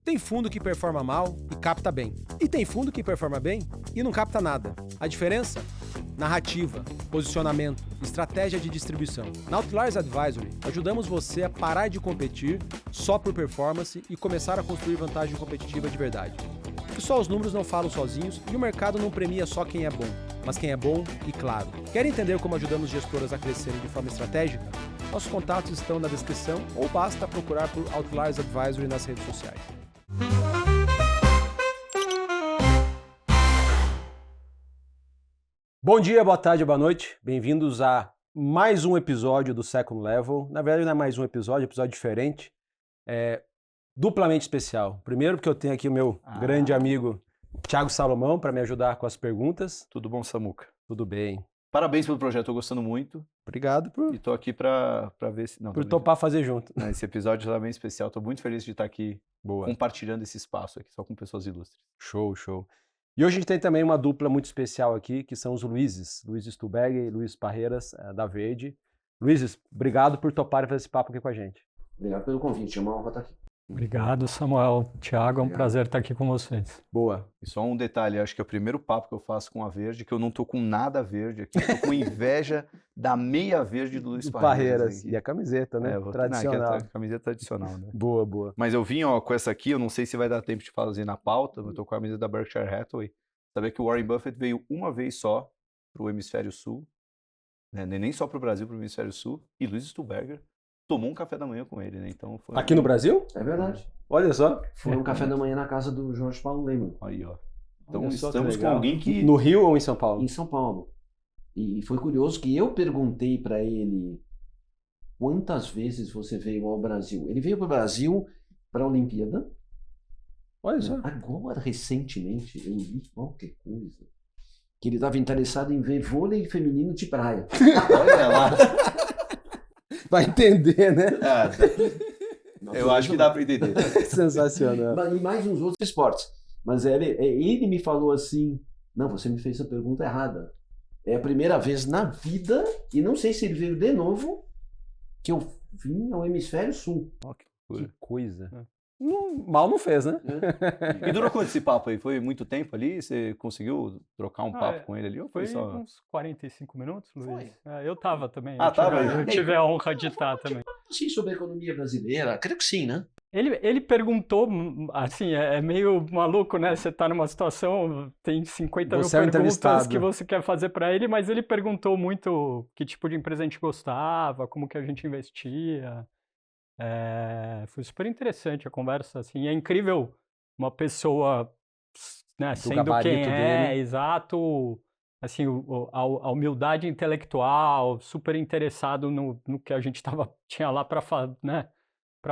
Tem fundo que performa mal e capta bem. E tem fundo que performa bem e não capta nada. A diferença? Narrativa, posicionamento, estratégia de distribuição. Na Outliers Advisory, ajudamos você a parar de competir só por performance e começar a construir vantagem competitiva de verdade. Porque só os números não falam sozinhos e o mercado não premia só quem é bom, mas quem é bom e claro. Quer entender como ajudamos gestoras a crescerem de forma estratégica? Nossos contatos estão na descrição ou basta procurar por Outliers Advisory nas redes sociais. Bom dia, boa tarde, boa noite. Bem-vindos a mais um episódio do Second Level. Na verdade não é mais um episódio diferente. Duplamente especial. Primeiro porque eu tenho aqui o meu grande amigo Thiago Salomão para me ajudar com as perguntas. Tudo bom, Samuca? Tudo bem. Parabéns pelo projeto, tô gostando muito. Obrigado por... E tô aqui pra ver se... por topar fazer junto. Esse episódio tá bem especial, tô muito feliz de estar aqui compartilhando esse espaço aqui, só com pessoas ilustres. Show, show. E hoje a gente tem também uma dupla muito especial aqui, que são os Luizes. Luiz Stuberger e Luiz Parreiras, da Verde. Luizes, obrigado por toparem fazer esse papo aqui com a gente. Obrigado pelo convite, é uma honra estar aqui. Obrigado, Samuel. Thiago, é um prazer estar aqui com vocês. Boa. E só um detalhe, acho que é o primeiro papo que eu faço com a Verde, que eu não tô com nada verde aqui, eu tô com inveja da meia verde do Luiz Parreiras. E a camiseta, né? Tradicional. A camiseta tradicional, né? Boa, boa. Mas eu vim com essa aqui, eu não sei se vai dar tempo de fazer na pauta, mas eu tô com a camiseta da Berkshire Hathaway. Saber que o Warren Buffett veio uma vez só pro Hemisfério Sul, né? Nem só pro Brasil, pro Hemisfério Sul, e Luiz Stuberger tomou um café da manhã com ele, né? Então foi... Aqui no Brasil? É verdade. Olha só. Foi um café da manhã na casa do Jorge Paulo Lemann. Aí, ó. Então Olha só, estamos que com alguém que... No Rio ou em São Paulo? Em São Paulo. E foi curioso que eu perguntei para ele quantas vezes você veio ao Brasil. Ele veio para o Brasil para a Olimpíada. Olha só. Agora, recentemente, eu li qualquer coisa. Que ele estava interessado em ver vôlei feminino de praia. Olha lá. Vai entender, né? Eu acho que dá para entender. Sensacional. E mais uns outros esportes. Mas ele me falou assim, não, você me fez a pergunta errada. É a primeira vez na vida, e não sei se ele veio de novo, que eu vim ao Hemisfério Sul. Oh, que coisa. Mal não fez, né? E durou quanto esse papo aí? Foi muito tempo ali? Você conseguiu trocar um papo com ele ali? Ou foi só... uns 45 minutos, Luiz. Eu tava também. Tava aí. Eu tive a honra de estar também. Sim, sobre a economia brasileira, creio que sim, né? Ele perguntou, assim, é meio maluco, né? Você tá numa situação, tem 50 mil perguntas que você quer fazer para ele, mas ele perguntou muito que tipo de empresa a gente gostava, como que a gente investia. Foi super interessante a conversa, assim, é incrível uma pessoa, né, sendo quem é, dele. Exato, assim, a humildade intelectual, super interessado no que a gente tinha lá para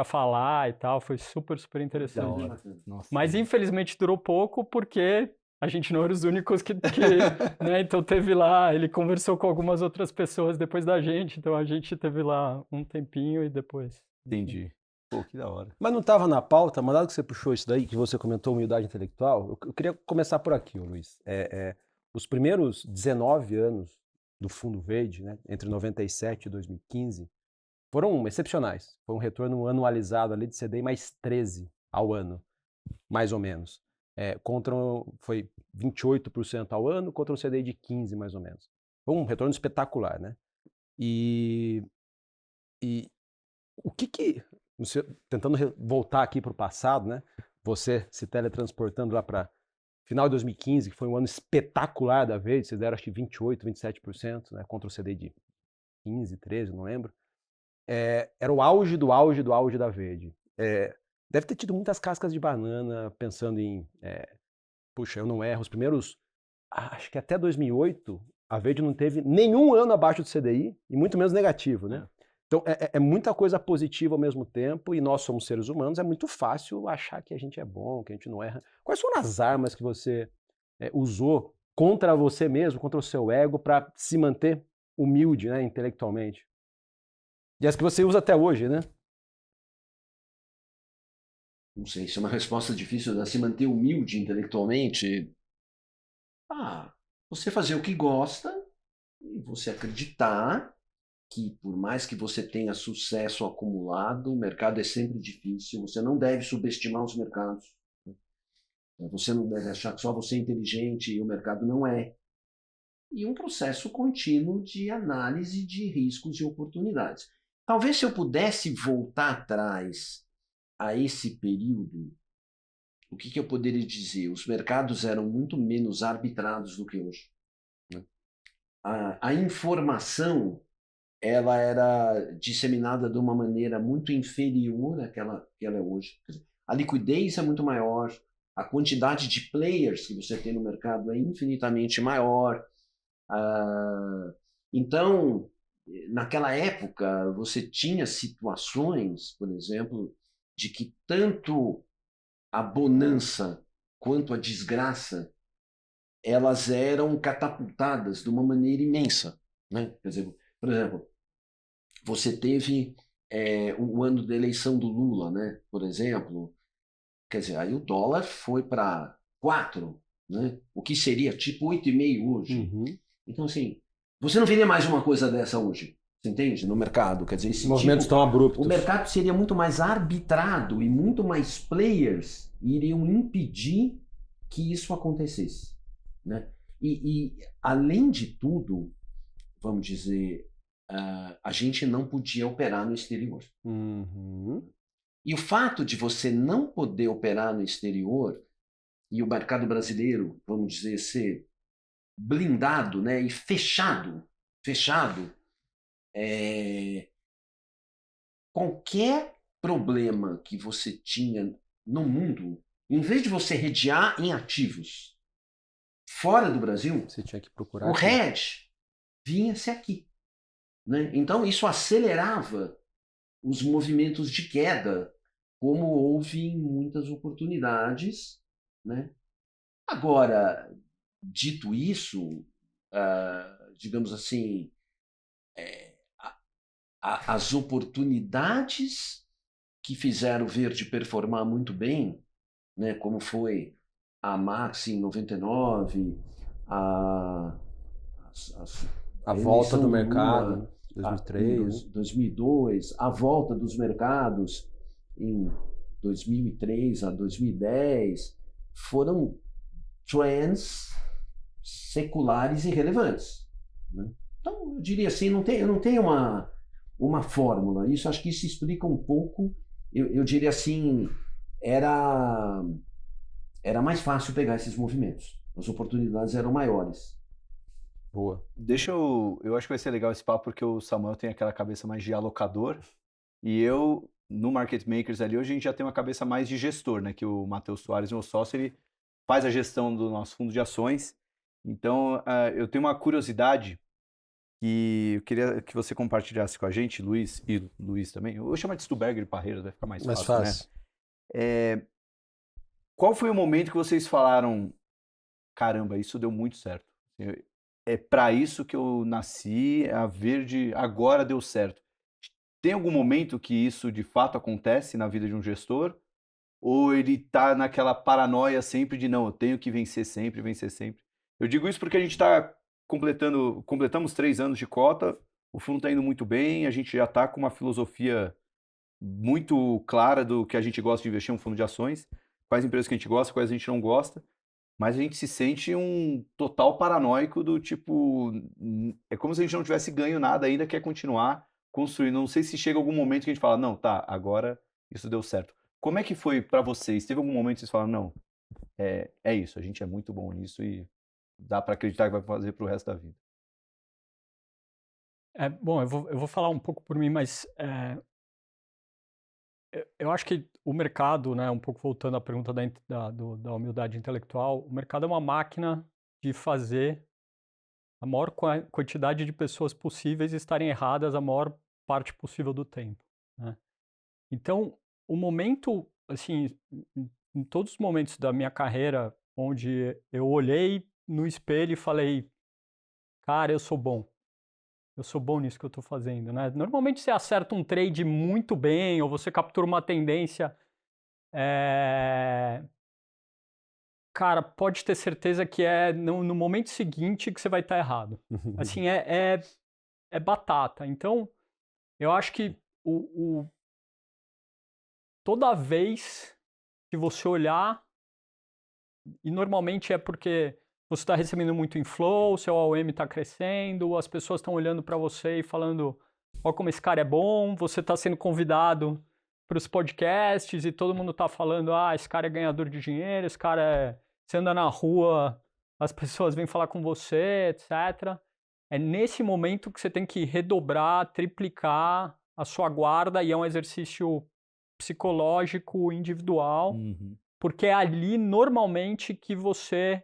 falar e tal, foi super interessante. Nossa, mas infelizmente durou pouco porque a gente não era os únicos que né, então teve lá, ele conversou com algumas outras pessoas depois da gente, então a gente teve lá um tempinho e depois... Entendi. Pô, que da hora. Mas não estava na pauta, mas dado que você puxou isso daí, que você comentou humildade intelectual, eu queria começar por aqui, Luiz. Os primeiros 19 anos do Fundo Verde, né, entre 97 e 2015, foram excepcionais. Foi um retorno anualizado ali de CDI mais 13 ao ano, mais ou menos. Foi 28% ao ano contra um CDI de 15, mais ou menos. Foi um retorno espetacular, né? E o que tentando voltar aqui para o passado, né? Você se teletransportando lá para final de 2015, que foi um ano espetacular da Verde, vocês deram acho que 28, 27%, né? Contra o CDI de 15, 13, não lembro. Era o auge do auge do auge da Verde. Deve ter tido muitas cascas de banana pensando em, puxa, eu não erro, os primeiros, acho que até 2008, a Verde não teve nenhum ano abaixo do CDI, e muito menos negativo, né? Então, é muita coisa positiva ao mesmo tempo, e nós somos seres humanos, é muito fácil achar que a gente é bom, que a gente não erra. Quais foram as armas que você usou contra você mesmo, contra o seu ego, para se manter humilde, né, intelectualmente? E as que você usa até hoje, né? Não sei, se é uma resposta difícil de se manter humilde intelectualmente. Você fazer o que gosta, e você acreditar que por mais que você tenha sucesso acumulado, o mercado é sempre difícil, você não deve subestimar os mercados. Você não deve achar que só você é inteligente e o mercado não é. E um processo contínuo de análise de riscos e oportunidades. Talvez se eu pudesse voltar atrás a esse período, o que eu poderia dizer? Os mercados eram muito menos arbitrados do que hoje. A informação ela era disseminada de uma maneira muito inferior àquela que ela é hoje. A liquidez é muito maior, a quantidade de players que você tem no mercado é infinitamente maior. Então, naquela época, você tinha situações, por exemplo, de que tanto a bonança quanto a desgraça elas eram catapultadas de uma maneira imensa, né? Quer dizer, por exemplo, você teve o ano da eleição do Lula, né? Por exemplo, quer dizer, aí o dólar foi para 4, né? O que seria tipo 8,5 hoje. Uhum. Então, assim, você não veria mais uma coisa dessa hoje, você entende? No mercado, quer dizer, esse Movimentos tão abruptos. o mercado seria muito mais arbitrado e muito mais players iriam impedir que isso acontecesse, né? E além de tudo, vamos dizer, a gente não podia operar no exterior. Uhum. E o fato de você não poder operar no exterior e o mercado brasileiro, vamos dizer, ser blindado, né, e fechado, qualquer problema que você tinha no mundo, em vez de você hedgear em ativos fora do Brasil, Você tinha que procurar o aqui. hedge vinha-se aqui, né? Então isso acelerava os movimentos de queda, como houve em muitas oportunidades, né? Agora, dito isso, digamos assim, as oportunidades que fizeram o Verde performar muito bem, né, como foi a Maxi em 99, a volta do eleição mercado, Lula, 2003. em 2002, a volta dos mercados em 2003 a 2010, foram trends seculares e relevantes, né? Então, eu diria assim, eu não tenho uma fórmula. Acho que isso explica um pouco. Eu diria assim, era mais fácil pegar esses movimentos. As oportunidades eram maiores. Boa. Eu acho que vai ser legal esse papo porque o Samuel tem aquela cabeça mais de alocador e eu, no Market Makers ali, hoje a gente já tem uma cabeça mais de gestor, né? Que o Matheus Soares, meu sócio, ele faz a gestão do nosso fundo de ações. Então, eu tenho uma curiosidade que eu queria que você compartilhasse com a gente, Luiz, e Luiz também. Eu vou chamar de Stuberger e Parreiras, vai ficar mais fácil, né? Qual foi o momento que vocês falaram, caramba, isso deu muito certo? É para isso que eu nasci, a Verde agora deu certo. Tem algum momento que isso de fato acontece na vida de um gestor? Ou ele tá naquela paranoia sempre de não, eu tenho que vencer sempre, vencer sempre? Eu digo isso porque a gente está completamos 3 anos de cota, o fundo está indo muito bem, a gente já está com uma filosofia muito clara do que a gente gosta de investir em um fundo de ações, quais empresas que a gente gosta, quais a gente não gosta, mas a gente se sente um total paranoico do tipo, é como se a gente não tivesse ganho nada ainda, quer continuar construindo. Não sei se chega algum momento que a gente fala, não, tá, agora isso deu certo. Como é que foi para vocês? Teve algum momento que vocês falaram, não, é isso, a gente é muito bom nisso e dá para acreditar que vai fazer pro resto da vida? Bom, eu vou falar um pouco por mim, mas eu acho que o mercado, né, um pouco voltando à pergunta da humildade intelectual, o mercado é uma máquina de fazer a maior quantidade de pessoas possíveis estarem erradas a maior parte possível do tempo, né? Então, o momento, assim, em todos os momentos da minha carreira, onde eu olhei no espelho e falei, cara, eu sou bom nisso que eu estou fazendo, né? Normalmente você acerta um trade muito bem, ou você captura uma tendência, cara, pode ter certeza que no momento seguinte que você vai estar errado. Assim, é é batata. Então, eu acho que toda vez que você olhar, e normalmente é porque você está recebendo muito inflow, seu AUM está crescendo, as pessoas estão olhando para você e falando, ó como esse cara é bom, você está sendo convidado para os podcasts e todo mundo está falando, esse cara é ganhador de dinheiro, esse cara é... Você anda na rua, as pessoas vêm falar com você, etc. É nesse momento que você tem que redobrar, triplicar a sua guarda e é um exercício psicológico individual, porque é ali normalmente que você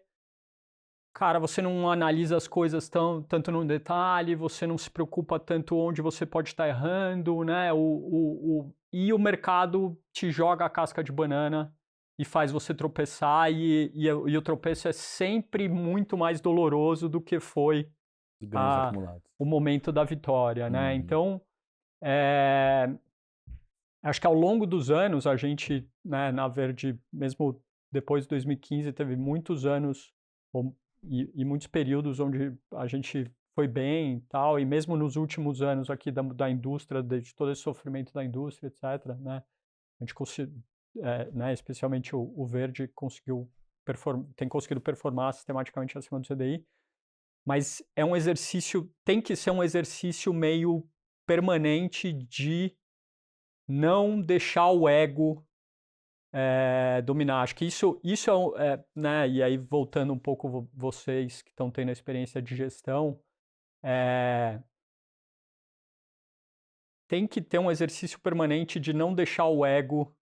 não analisa as coisas tanto no detalhe, você não se preocupa tanto onde você pode estar errando, né? E o mercado te joga a casca de banana e faz você tropeçar e o tropeço é sempre muito mais doloroso do que foi o momento da vitória, né? Então, acho que ao longo dos anos a gente, né, na Verde, mesmo depois de 2015, teve muitos anos e muitos períodos onde a gente foi bem e tal, e mesmo nos últimos anos aqui da indústria, de todo esse sofrimento da indústria, etc., né, a gente né, especialmente o Verde tem conseguido performar sistematicamente acima do CDI, mas é um exercício, tem que ser um exercício meio permanente de não deixar o ego dominar. Acho que isso né, e aí voltando um pouco vocês que estão tendo a experiência de gestão, tem que ter um exercício permanente de não deixar o ego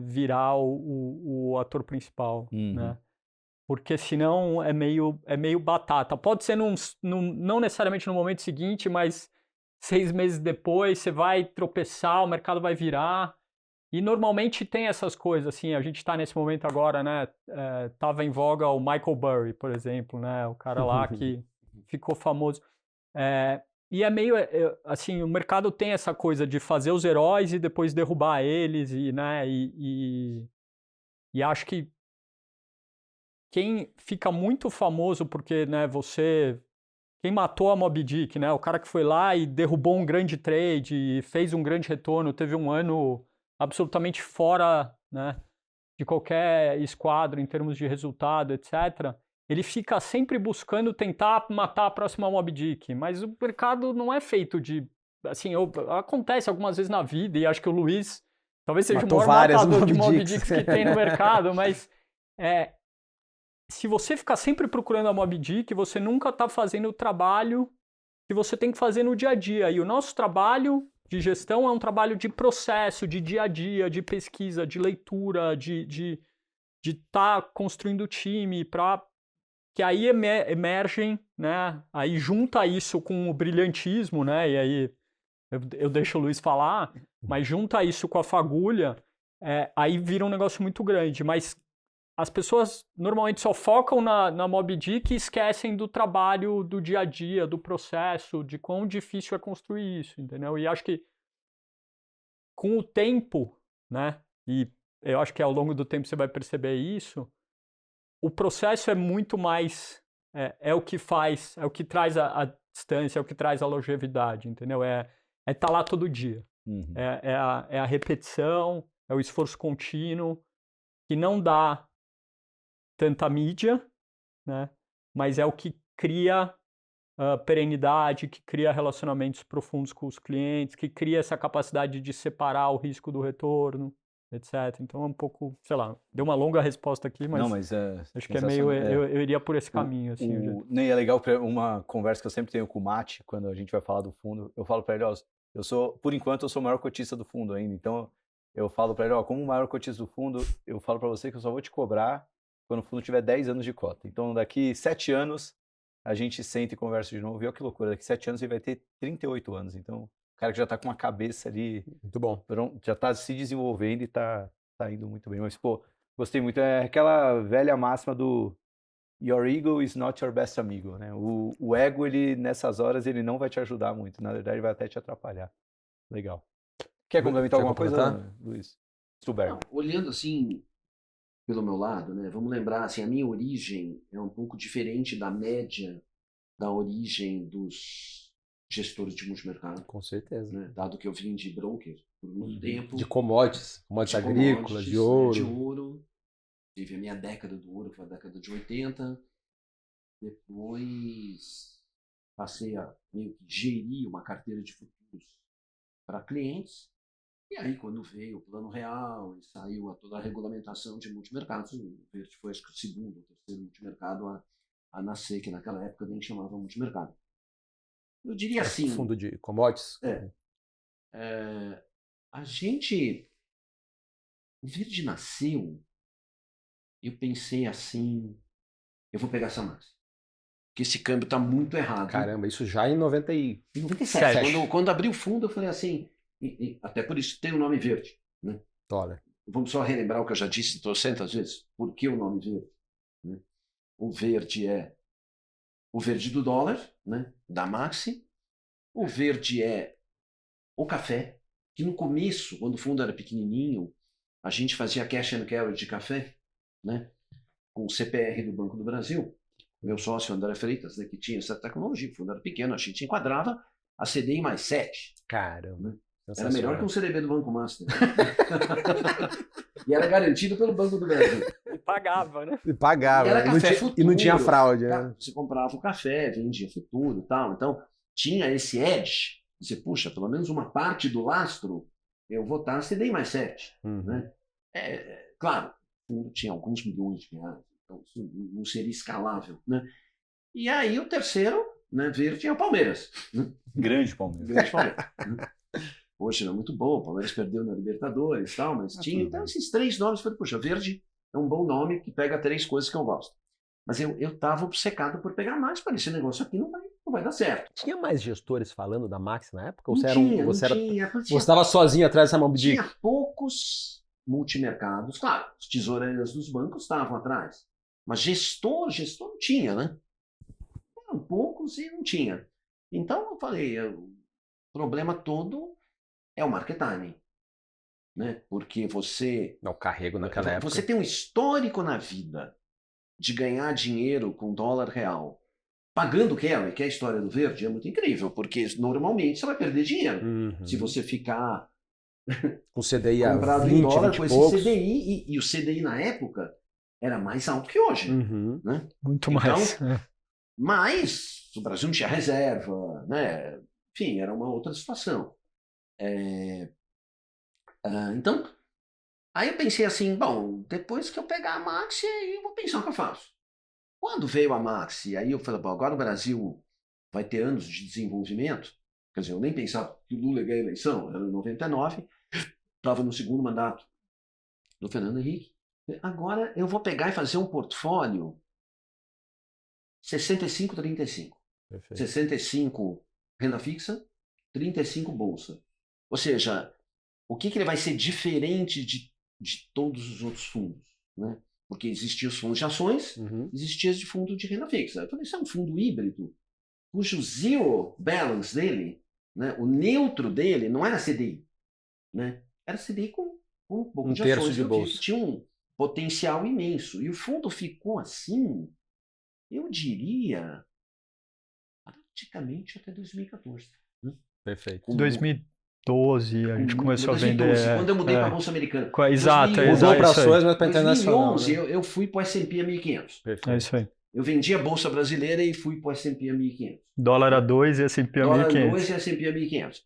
virar o ator principal, né? Porque senão é meio batata. Pode ser não necessariamente no momento seguinte, mas 6 meses depois você vai tropeçar, o mercado vai virar. E normalmente tem essas coisas, assim, a gente está nesse momento agora, né, tava em voga o Michael Burry, por exemplo, né, o cara lá que ficou famoso. E é meio, assim, o mercado tem essa coisa de fazer os heróis e depois derrubar eles, né, e acho que quem fica muito famoso porque, né, quem matou a Moby Dick, né, o cara que foi lá e derrubou um grande trade e fez um grande retorno, teve um ano absolutamente fora, né, de qualquer esquadro em termos de resultado, etc., ele fica sempre buscando tentar matar a próxima Moby Dick, mas o mercado não é feito de... Assim, acontece algumas vezes na vida, e acho que o Luiz talvez seja Matou o maior várias matador de Moby Moby Dicks que tem no mercado, mas se você ficar sempre procurando a Moby Dick, você nunca está fazendo o trabalho que você tem que fazer no dia a dia. E o nosso trabalho de gestão é um trabalho de processo, de dia a dia, de pesquisa, de leitura, de estar construindo time, que aí emergem, né? Aí junta isso com o brilhantismo, né? E aí eu deixo o Luiz falar, mas junta isso com a fagulha, aí vira um negócio muito grande. Mas as pessoas normalmente só focam na Moby Dick e esquecem do trabalho do dia a dia, do processo, de quão difícil é construir isso, entendeu? E acho que com o tempo, né? E eu acho que ao longo do tempo você vai perceber isso, o processo é muito mais... É o que faz, é o que traz a distância, é o que traz a longevidade, entendeu? É estar lá todo dia. É a repetição, é o esforço contínuo, que não dá tanta mídia, né? Mas é o que cria perenidade, que cria relacionamentos profundos com os clientes, que cria essa capacidade de separar o risco do retorno, etc. Então é um pouco, sei lá, deu uma longa resposta aqui, mas, não, mas acho que é meio, eu iria por esse caminho. Assim, nem é legal, uma conversa que eu sempre tenho com o Mate, quando a gente vai falar do fundo, eu falo para ele, por enquanto eu sou o maior cotista do fundo ainda, então eu falo para ele, como o maior cotista do fundo, eu falo para você que eu só vou te cobrar quando o fundo tiver 10 anos de cota. Então daqui 7 anos a gente senta e conversa de novo. E olha que loucura, daqui 7 anos ele vai ter 38 anos. Então, o cara que já tá com uma cabeça ali... Muito bom. Já tá se desenvolvendo e tá indo muito bem. Mas, pô, gostei muito. É aquela velha máxima do your ego is not your best amigo, né? O ego, ele, nessas horas, ele não vai te ajudar muito. Na verdade, ele vai até te atrapalhar. Legal. Quer complementar alguma coisa, Luiz? Stuberg. Olhando assim, pelo meu lado, né? Vamos lembrar, assim, a minha origem é um pouco diferente da média da origem dos gestor de multimercado, Com certeza. né? Dado que eu vim de broker por muito tempo. De commodities agrícolas, de né, ouro. de ouro. Tive a minha década do ouro, que foi a década de 80. Depois passei a meio que gerir uma carteira de futuros para clientes. E aí, quando veio o Plano Real e saiu toda a regulamentação de multimercados, o Verde foi, acho que, o segundo ou terceiro multimercado a nascer, que naquela época nem chamava multimercado. Eu diria assim... Fundo de commodities? A gente... O Verde nasceu, eu pensei assim, eu vou pegar essa massa. Porque esse câmbio está muito errado. Caramba, isso já em 97. Em 97. Quando abri o fundo, eu falei assim, até por isso tem o nome Verde, né? Dólar. Vamos só relembrar o que eu já disse 300 vezes. Por que o nome Verde? Né? O verde é o verde do dólar, né? Da Maxi. O verde é o café, que no começo, quando o fundo era pequenininho, a gente fazia cash and carry de café, né? Com o CPR do Banco do Brasil. Meu sócio André Freitas, né, que tinha essa tecnologia, o fundo era pequeno, a gente enquadrava a CDI mais 7. Caramba. Né? Era melhor que um CDB do Banco Master. E era garantido pelo Banco do Brasil. E pagava, né? E pagava. E era café futuro. E não tinha fraude. Né? Você comprava o café, vendia futuro e tal. Então, tinha esse edge. Você, puxa, pelo menos uma parte do lastro, eu vou estar CDI mais 7. Né? Claro, o fundo tinha alguns milhões de reais. Então, isso não seria escalável. Né? E aí, o terceiro, né, verde, é o Palmeiras. Né? Grande Palmeiras. Grande Palmeiras. Poxa, era muito bom, o Palmeiras perdeu na Libertadores e tal, mas tinha. Então, esses três nomes, eu falei, poxa, verde é um bom nome que pega três coisas que eu gosto. Mas eu estava obcecado por pegar mais, para esse negócio aqui não vai dar certo. Tinha mais gestores falando da Maxi na época? Ou Não você tinha. Você estava sozinho atrás dessa mão de Tinha poucos multimercados. Claro, os tesoureiros dos bancos estavam atrás. Mas gestor não tinha, né? Eram poucos e não tinha. Então eu falei, o problema todo é o market timing. Né? Porque você... Não, carrego naquela época. Você tem um histórico na vida de ganhar dinheiro com dólar real. Pagando carry, que é a história do verde, é muito incrível, porque normalmente você vai perder dinheiro. Se você ficar com CDI a comprado 20, em dólar 20 com e esse poucos. CDI, e o CDI na época era mais alto que hoje. Né? Muito mais. Mas o Brasil não tinha reserva, né? Enfim, era uma outra situação. Então, aí eu pensei assim, bom, depois que eu pegar a Maxi, aí eu vou pensar o que eu faço. Quando veio a Maxi, aí eu falei, bom, agora o Brasil vai ter anos de desenvolvimento. Quer dizer, eu nem pensava que o Lula ia ganhar a eleição, era em 99, estava no segundo mandato do Fernando Henrique. Agora eu vou pegar e fazer um portfólio 65-35. 65 renda fixa, 35 bolsa. Ou seja, o que ele vai ser diferente de todos os outros fundos? Né? Porque existiam os fundos de ações, existia de fundo de renda fixa. Eu falei, isso é um fundo híbrido, cujo zero balance dele, né, o neutro dele, não era CDI. Né? Era CDI com um pouco de ações. De bolsa. Tinha um potencial imenso. E o fundo ficou assim, eu diria, praticamente até 2014. Né? Perfeito. 2012 a gente começou a vender. Quando eu mudei para a Bolsa Americana. Exato. Mudou para ações, mas para internacional. 2011 eu fui para o S&P 1500. Perfeito. É isso aí. Eu vendi a Bolsa Brasileira e fui para o S&P 1500. Dólar a 2 e S&P a 1.500. Dólar a 2 e S&P a 1500.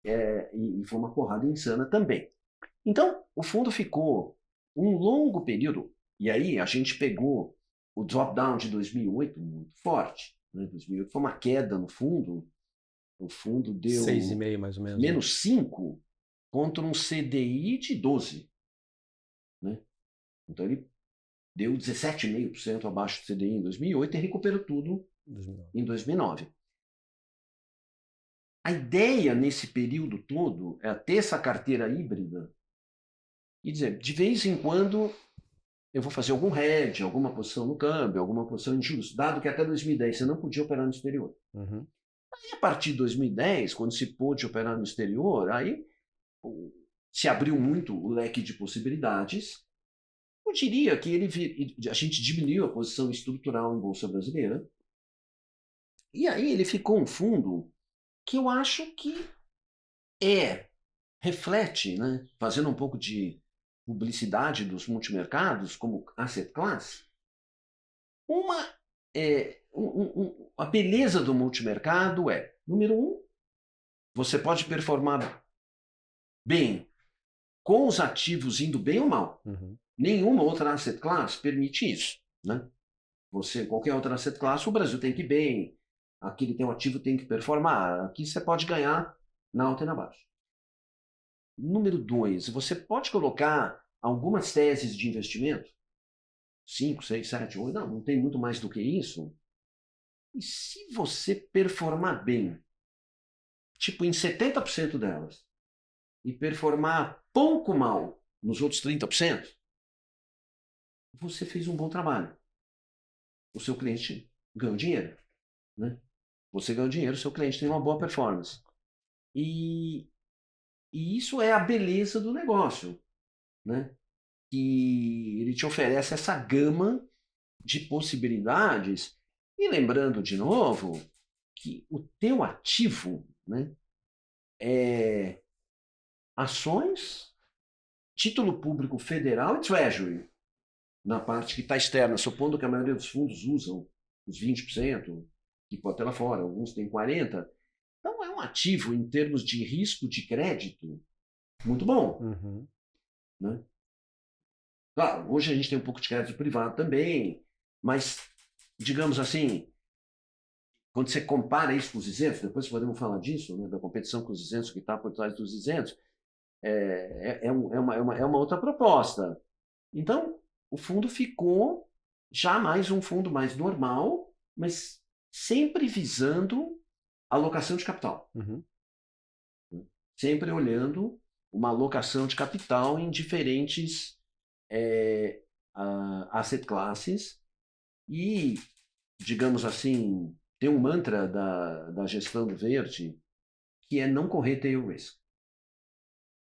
E foi uma porrada insana também. Então, o fundo ficou um longo período, e aí a gente pegou o drop-down de 2008 muito forte. Né? 2008 foi uma queda no fundo. O fundo deu 6,5 mais ou menos. Menos 5 contra um CDI de 12. Né? Então ele deu 17,5% abaixo do CDI em 2008 e recuperou tudo em 2009. A ideia nesse período todo é ter essa carteira híbrida e dizer, de vez em quando eu vou fazer algum hedge, alguma posição no câmbio, alguma posição em juros, dado que até 2010 você não podia operar no exterior. Aí, a partir de 2010, quando se pôde operar no exterior, aí se abriu muito o leque de possibilidades. Eu diria que a gente diminuiu a posição estrutural em Bolsa Brasileira. E aí ele ficou um fundo que eu acho que reflete, né, fazendo um pouco de publicidade dos multimercados como asset class, a beleza do multimercado número um, você pode performar bem com os ativos indo bem ou mal. Uhum. Nenhuma outra asset class permite isso, né? Qualquer outra asset class, o Brasil tem que ir bem, aquele tem um ativo tem que performar, aqui você pode ganhar na alta e na baixa. Número 2, você pode colocar algumas teses de investimento, 5, 6, 7, 8, não tem muito mais do que isso. E se você performar bem, tipo em 70% delas, e performar pouco mal nos outros 30%, você fez um bom trabalho. O seu cliente ganhou dinheiro, né? Você ganhou dinheiro, o seu cliente tem uma boa performance. E isso é a beleza do negócio, né? Que ele te oferece essa gama de possibilidades. E lembrando de novo que o teu ativo, né, é ações, título público federal e treasury, na parte que está externa, supondo que a maioria dos fundos usam os 20%, que pode ter lá fora, alguns têm 40%. Então é um ativo em termos de risco de crédito muito bom. Uhum. Né? Claro, hoje a gente tem um pouco de crédito privado também, mas, digamos assim, quando você compara isso com os isentos, depois podemos falar disso, né, da competição com os isentos, que está por trás dos isentos, é uma outra proposta. Então, o fundo ficou já mais um fundo mais normal, mas sempre visando alocação de capital. Uhum. Sempre olhando uma alocação de capital em diferentes asset classes e, digamos assim, tem um mantra da gestão do verde que é não correr tail risk.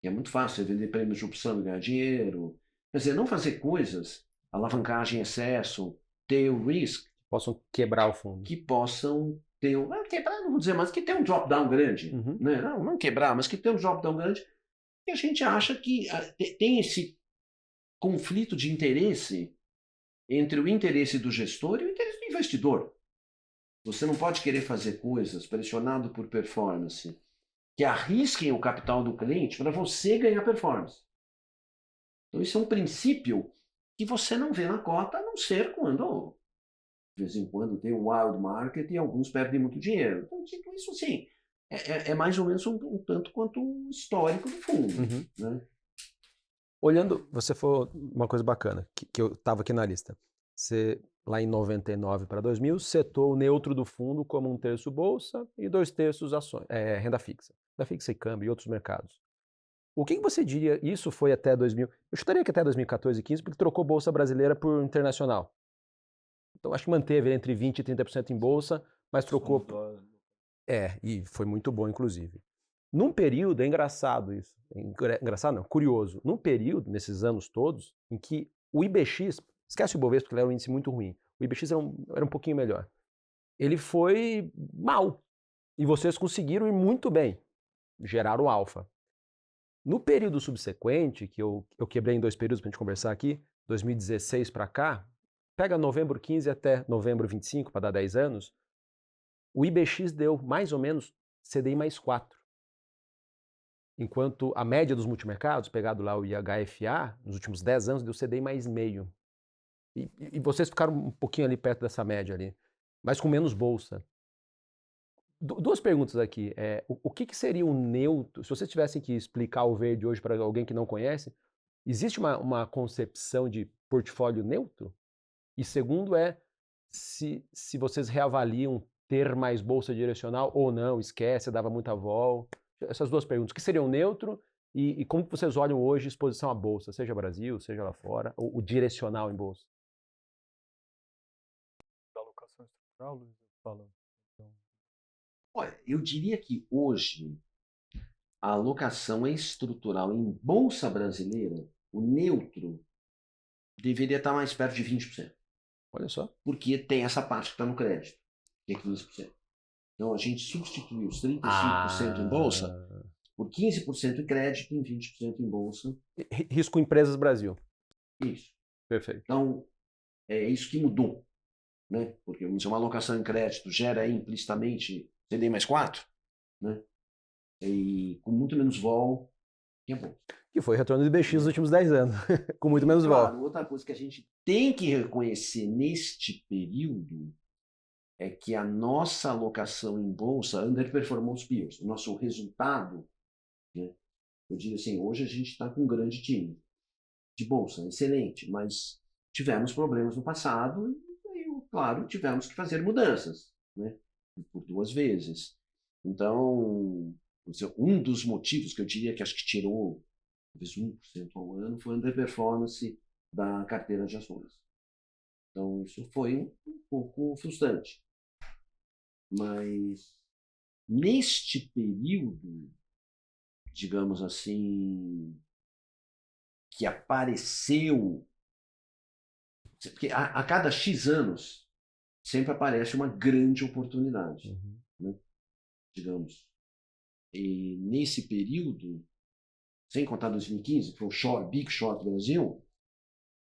É muito fácil vender prêmios de opção e ganhar dinheiro. Quer dizer, não fazer coisas, alavancagem em excesso, tail risk, Possam quebrar o fundo. que possam ter quebrar, não vou dizer, mas que tem um drop-down grande. Uhum. Né? Não quebrar, mas que tem um drop-down grande. E a gente acha que tem esse conflito de interesse entre o interesse do gestor e o interesse do investidor. Você não pode querer fazer coisas pressionado por performance que arrisquem o capital do cliente para você ganhar performance. Então, isso é um princípio que você não vê na cota, a não ser quando, de vez em quando, tem um wild market e alguns perdem muito dinheiro. Então, tipo, isso sim, é mais ou menos um tanto quanto o histórico do fundo. Uhum. Né? Olhando, você falou uma coisa bacana, que eu estava aqui na lista. Você, lá em 99 para 2000, setou o neutro do fundo como 1/3 bolsa e 2/3 ações, renda fixa. Renda fixa e câmbio e outros mercados. O que você diria, isso foi até 2000, eu chutaria que até 2014 e 15, porque trocou bolsa brasileira por internacional. Então acho que manteve entre 20% e 30% em bolsa, mas trocou... e foi muito bom, inclusive. Num período, é engraçado isso, engraçado não, curioso, num período, nesses anos todos, em que o IBX, esquece o Ibovespa, porque ele era um índice muito ruim, o IBX era um pouquinho melhor. Ele foi mal, e vocês conseguiram ir muito bem, geraram alfa. No período subsequente, que eu quebrei em 2 períodos para a gente conversar aqui, 2016 para cá, pega novembro 15 até novembro 25, para dar 10 anos, o IBX deu mais ou menos CDI mais 4. Enquanto a média dos multimercados, pegado lá o IHFA, nos últimos 10 anos deu CDI mais meio. E vocês ficaram um pouquinho ali perto dessa média ali, mas com menos bolsa. Duas perguntas aqui. O que seria um neutro? Se vocês tivessem que explicar o verde hoje para alguém que não conhece, existe uma concepção de portfólio neutro? E segundo se vocês reavaliam ter mais bolsa direcional ou não, esquece, dava muita vol. Essas duas perguntas. O que seria um neutro e como que vocês olham hoje a exposição à bolsa, seja Brasil, seja lá fora, ou o direcional em bolsa? Da alocação estrutural, Luiz, falando. Então... Olha, eu diria que hoje a alocação estrutural em bolsa brasileira, o neutro, deveria estar mais perto de 20%. Olha só. Porque tem essa parte que está no crédito, que é 15%. Então, a gente substituiu os 35% em bolsa por 15% em crédito e 20% em bolsa. Risco Empresas Brasil. Isso. Perfeito. Então, é isso que mudou, né? Porque uma alocação em crédito gera aí, implicitamente CDI mais 4, né? E com muito menos vol, que é bom. Que foi o retorno do IBX nos últimos 10 anos, com muito menos vol. Claro, outra coisa que a gente tem que reconhecer neste período é que a nossa alocação em bolsa underperformou os peers. O nosso resultado, né? Eu diria assim, hoje a gente está com um grande time de bolsa, excelente, mas tivemos problemas no passado e, claro, tivemos que fazer mudanças, né? Por 2 vezes. Então, um dos motivos que eu diria que acho que tirou talvez 1% ao ano foi a underperformance da carteira de ações. Então, isso foi um pouco frustrante. Mas, neste período, digamos assim, que apareceu, porque a cada X anos sempre aparece uma grande oportunidade, né? Digamos. E nesse período, sem contar 2015, que foi o Big Short Brasil,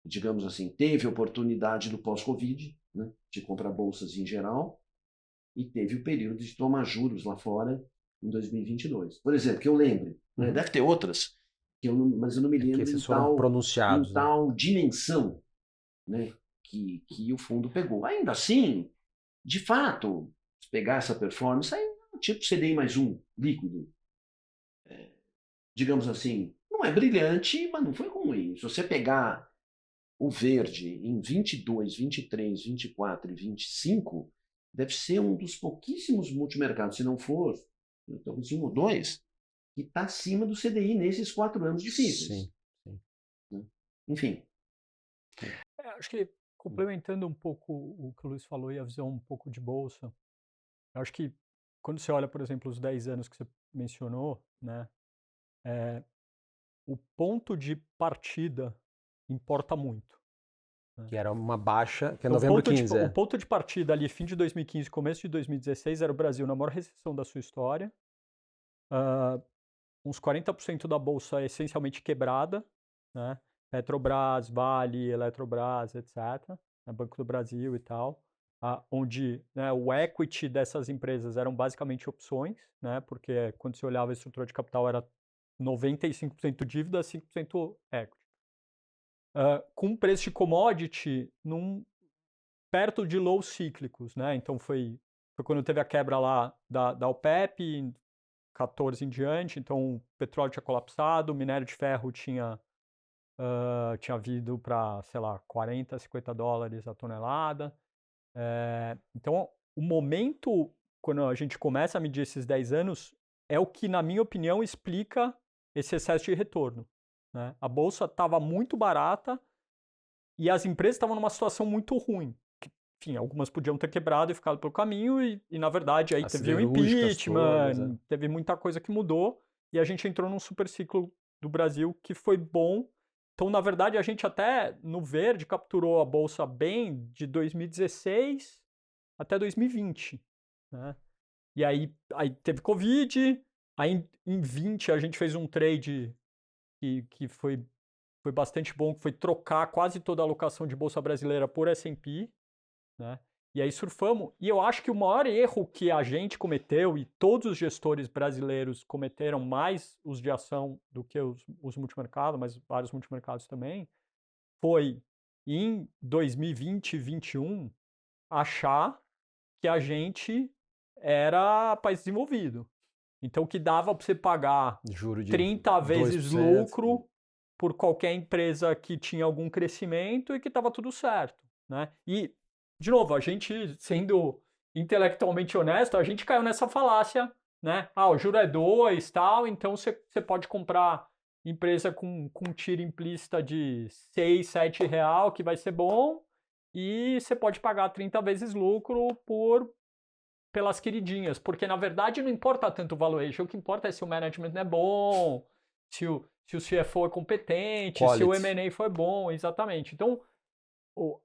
digamos assim, teve a oportunidade do pós-Covid, né, de comprar bolsas em geral, e teve o período de tomar juros lá fora em 2022. Por exemplo, que eu lembre, né, deve ter outras, mas eu não me lembro em tal dimensão, né, que o fundo pegou. Ainda assim, de fato, se pegar essa performance, aí é tipo CDI mais 1, líquido. Digamos assim, não é brilhante, mas não foi ruim. Se você pegar o verde em 22, 23, 24 e 25, deve ser um dos pouquíssimos multimercados, se não for, talvez 1 ou 2, que está acima do CDI nesses 4 anos difíceis. Sim. Né? Enfim. Acho que, complementando um pouco o que o Luiz falou e a visão um pouco de bolsa, eu acho que quando você olha, por exemplo, os 10 anos que você mencionou, né, o ponto de partida importa muito. Né? Que era uma baixa, que é Então, novembro 15. O ponto de partida ali, fim de 2015, começo de 2016, era o Brasil na maior recessão da sua história. Uns 40% da bolsa essencialmente quebrada, né? Petrobras, Vale, Eletrobras, etc. Banco do Brasil e tal. Onde, né, o equity dessas empresas eram basicamente opções, né? Porque quando você olhava a estrutura de capital era 95% dívida, 5% equity. Com preço de commodity perto de lows cíclicos, né? Então foi quando teve a quebra lá da OPEP, em 14 em diante, então o petróleo tinha colapsado, o minério de ferro tinha vindo para, sei lá, 40, 50 dólares a tonelada. Então, o momento, quando a gente começa a medir esses 10 anos, é o que, na minha opinião, explica esse excesso de retorno. Né? A bolsa estava muito barata e as empresas estavam numa situação muito ruim. Enfim, algumas podiam ter quebrado e ficado pelo caminho e na verdade, aí teve o impeachment, teve muita coisa que mudou e a gente entrou num super ciclo do Brasil que foi bom. Então, na verdade, a gente até, no verde, capturou a bolsa bem de 2016 até 2020. Né? E aí teve Covid, aí em 20 a gente fez um trade que foi bastante bom, que foi trocar quase toda a alocação de bolsa brasileira por S&P, né? E aí surfamos. E eu acho que o maior erro que a gente cometeu, e todos os gestores brasileiros cometeram, mais os de ação do que os multimercados, mas vários multimercados também, foi em 2020 e 2021 achar que a gente era país desenvolvido. Então, que dava para você pagar 30 vezes 2%, lucro por qualquer empresa que tinha algum crescimento e que estava tudo certo. Né? E, de novo, a gente, sendo intelectualmente honesto, a gente caiu nessa falácia, né? O juro é 2 tal, então você pode comprar empresa com tiro implícita de 6, 7 real, que vai ser bom, e você pode pagar 30 vezes lucro pelas queridinhas, porque na verdade não importa tanto o valuation, o que importa é se o management é bom, se o CFO é competente, se o M&A foi bom, exatamente. Então,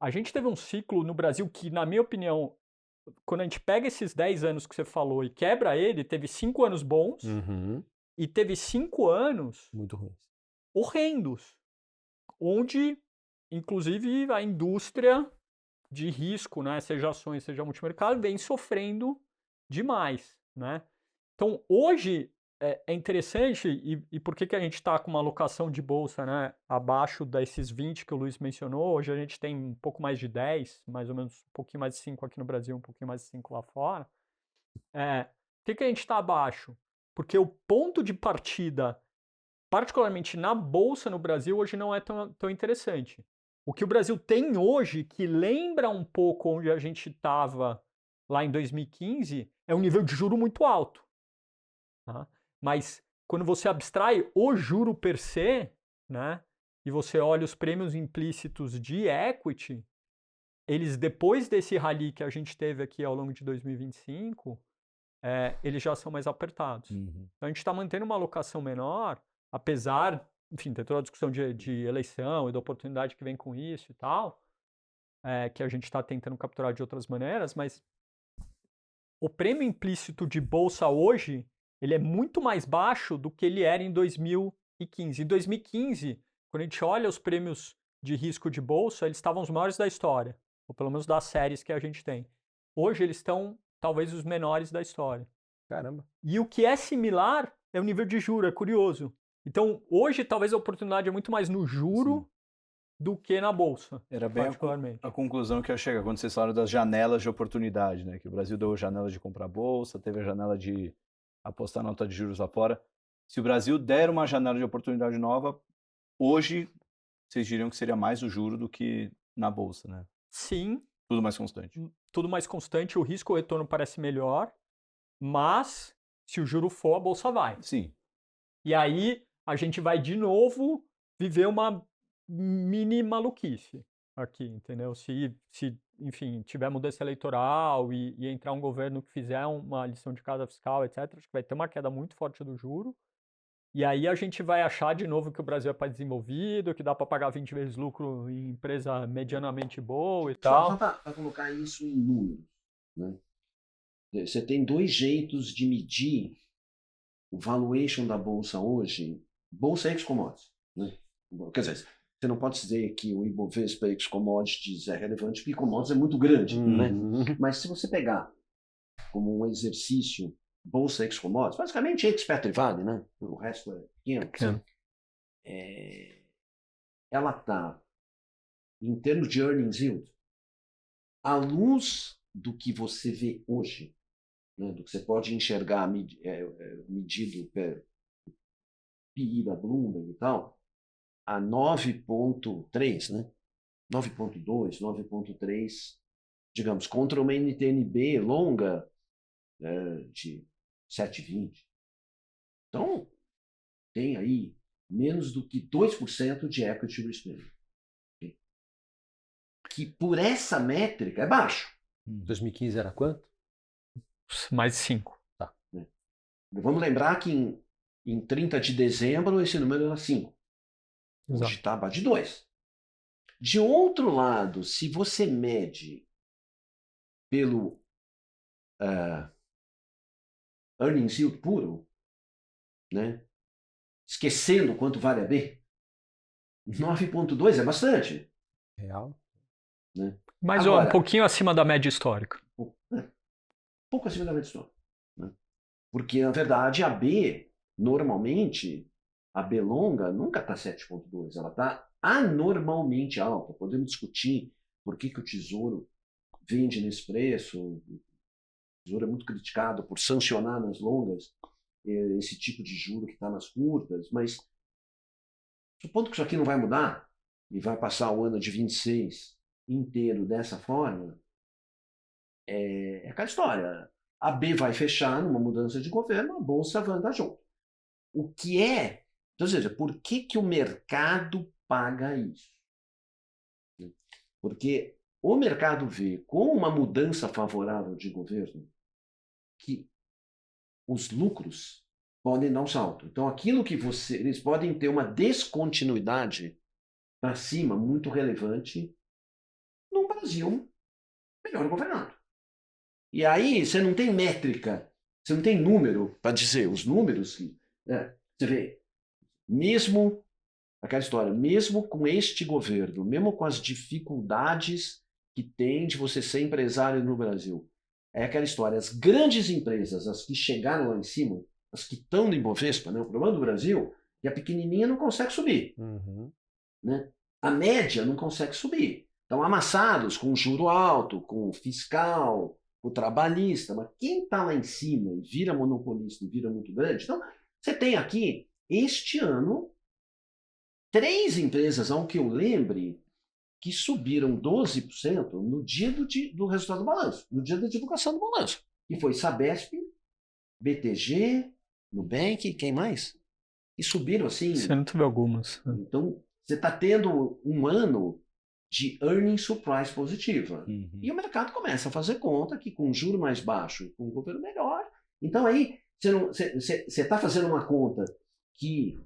a gente teve um ciclo no Brasil que, na minha opinião, quando a gente pega esses 10 anos que você falou e quebra ele, teve 5 anos bons e teve 5 anos muito ruim. horrendos, onde, inclusive, a indústria de risco, né, seja ações, seja multimercado, vem sofrendo demais, né? Então, hoje é interessante, e por que a gente está com uma alocação de bolsa, né, abaixo desses 20 que o Luiz mencionou, hoje a gente tem um pouco mais de 10, mais ou menos um pouquinho mais de 5 aqui no Brasil, um pouquinho mais de 5 lá fora. Por que a gente está abaixo? Porque o ponto de partida, particularmente na bolsa no Brasil, hoje não é tão interessante. O que o Brasil tem hoje, que lembra um pouco onde a gente estava lá em 2015, é um nível de juro muito alto. Tá? Mas quando você abstrai o juro per se, né, e você olha os prêmios implícitos de equity, eles, depois desse rally que a gente teve aqui ao longo de 2025, eles já são mais apertados. Então a gente está mantendo uma alocação menor, apesar, enfim, tem toda a discussão de eleição e da oportunidade que vem com isso e tal, que a gente está tentando capturar de outras maneiras, mas o prêmio implícito de bolsa hoje, ele é muito mais baixo do que ele era em 2015. Em 2015, quando a gente olha os prêmios de risco de bolsa, eles estavam os maiores da história, ou pelo menos das séries que a gente tem. Hoje eles estão talvez os menores da história. Caramba. E o que é similar é o nível de juro, é curioso. Então, hoje talvez a oportunidade é muito mais no juro do que na bolsa. Era bem a conclusão que eu chego quando vocês falaram das janelas de oportunidade, né? Que o Brasil deu a janela de comprar bolsa, teve a janela de apostar nota de juros lá fora. Se o Brasil der uma janela de oportunidade nova, hoje vocês diriam que seria mais o juro do que na bolsa, né? Sim. Tudo mais constante. Tudo mais constante, o risco, o retorno parece melhor, mas se o juro for, a bolsa vai. Sim. E aí a gente vai de novo viver uma mini maluquice aqui, entendeu? Se enfim, tiver mudança eleitoral e entrar um governo que fizer uma lição de casa fiscal, etc., acho que vai ter uma queda muito forte do juro. E aí a gente vai achar de novo que o Brasil é país desenvolvido, que dá para pagar 20 vezes lucro em empresa medianamente boa e tal. Só para colocar isso em números, né? Você tem 2 jeitos de medir o valuation da bolsa hoje. Bolsa ex commodities, né? Quer dizer, você não pode dizer que o Ibovespa ex commodities é relevante, porque commodities é muito grande, né? Mas se você pegar como um exercício bolsa ex commodities, basicamente ex Petrivale, né? O resto é pequeno. Ela está, em termos de earnings yield, à luz do que você vê hoje, né? Do que você pode enxergar medido per PI da Bloomberg e tal, a 9,3, né? 9,2, 9,3, digamos, contra uma NTNB longa de 7,20. Então, tem aí menos do que 2% de equity risk premium. Okay? Que por essa métrica é baixo. 2015 era quanto? Mais de 5. Tá. Vamos lembrar que em 30 de dezembro esse número era 5. Hoje está abaixo de 2. De outro lado, se você mede pelo earnings yield puro, né? Esquecendo quanto vale a B, 9,2 é bastante. Real. Né? Mas agora, um pouquinho acima da média histórica. Pouco acima da média histórica. Né? Porque, na verdade, a B, normalmente, a B longa nunca está 7,2. Ela está anormalmente alta. Podemos discutir por que o Tesouro vende nesse preço. O Tesouro é muito criticado por sancionar nas longas esse tipo de juro que está nas curtas, mas supondo que isso aqui não vai mudar e vai passar o ano de 26 inteiro dessa forma, é aquela história. A B vai fechar numa mudança de governo, a bolsa vai andar junto. O que é... Então, ou seja, por que o mercado paga isso? Porque o mercado vê com uma mudança favorável de governo que os lucros podem dar um salto. Então, aquilo que eles podem ter uma descontinuidade para cima muito relevante num Brasil melhor governado. E aí você não tem métrica, você não tem número para dizer. Os números, você vê, mesmo aquela história, mesmo com este governo, mesmo com as dificuldades que tem de você ser empresário no Brasil, é aquela história, as grandes empresas, as que chegaram lá em cima, as que estão no Ibovespa, né, o problema do Brasil, e a pequenininha não consegue subir. Né? A média não consegue subir. Estão amassados com juro alto, com fiscal, com trabalhista, mas quem está lá em cima e vira monopolista e vira muito grande, então você tem aqui, este ano, 3 empresas, ao que eu lembre, que subiram 12% no dia do resultado do balanço, no dia da divulgação do balanço. E foi Sabesp, BTG, Nubank, quem mais? E subiram assim. Você não teve algumas. Então, você está tendo um ano de earnings surprise positiva. E o mercado começa a fazer conta que com juro mais baixo e com um governo melhor. Então aí, você está fazendo uma conta que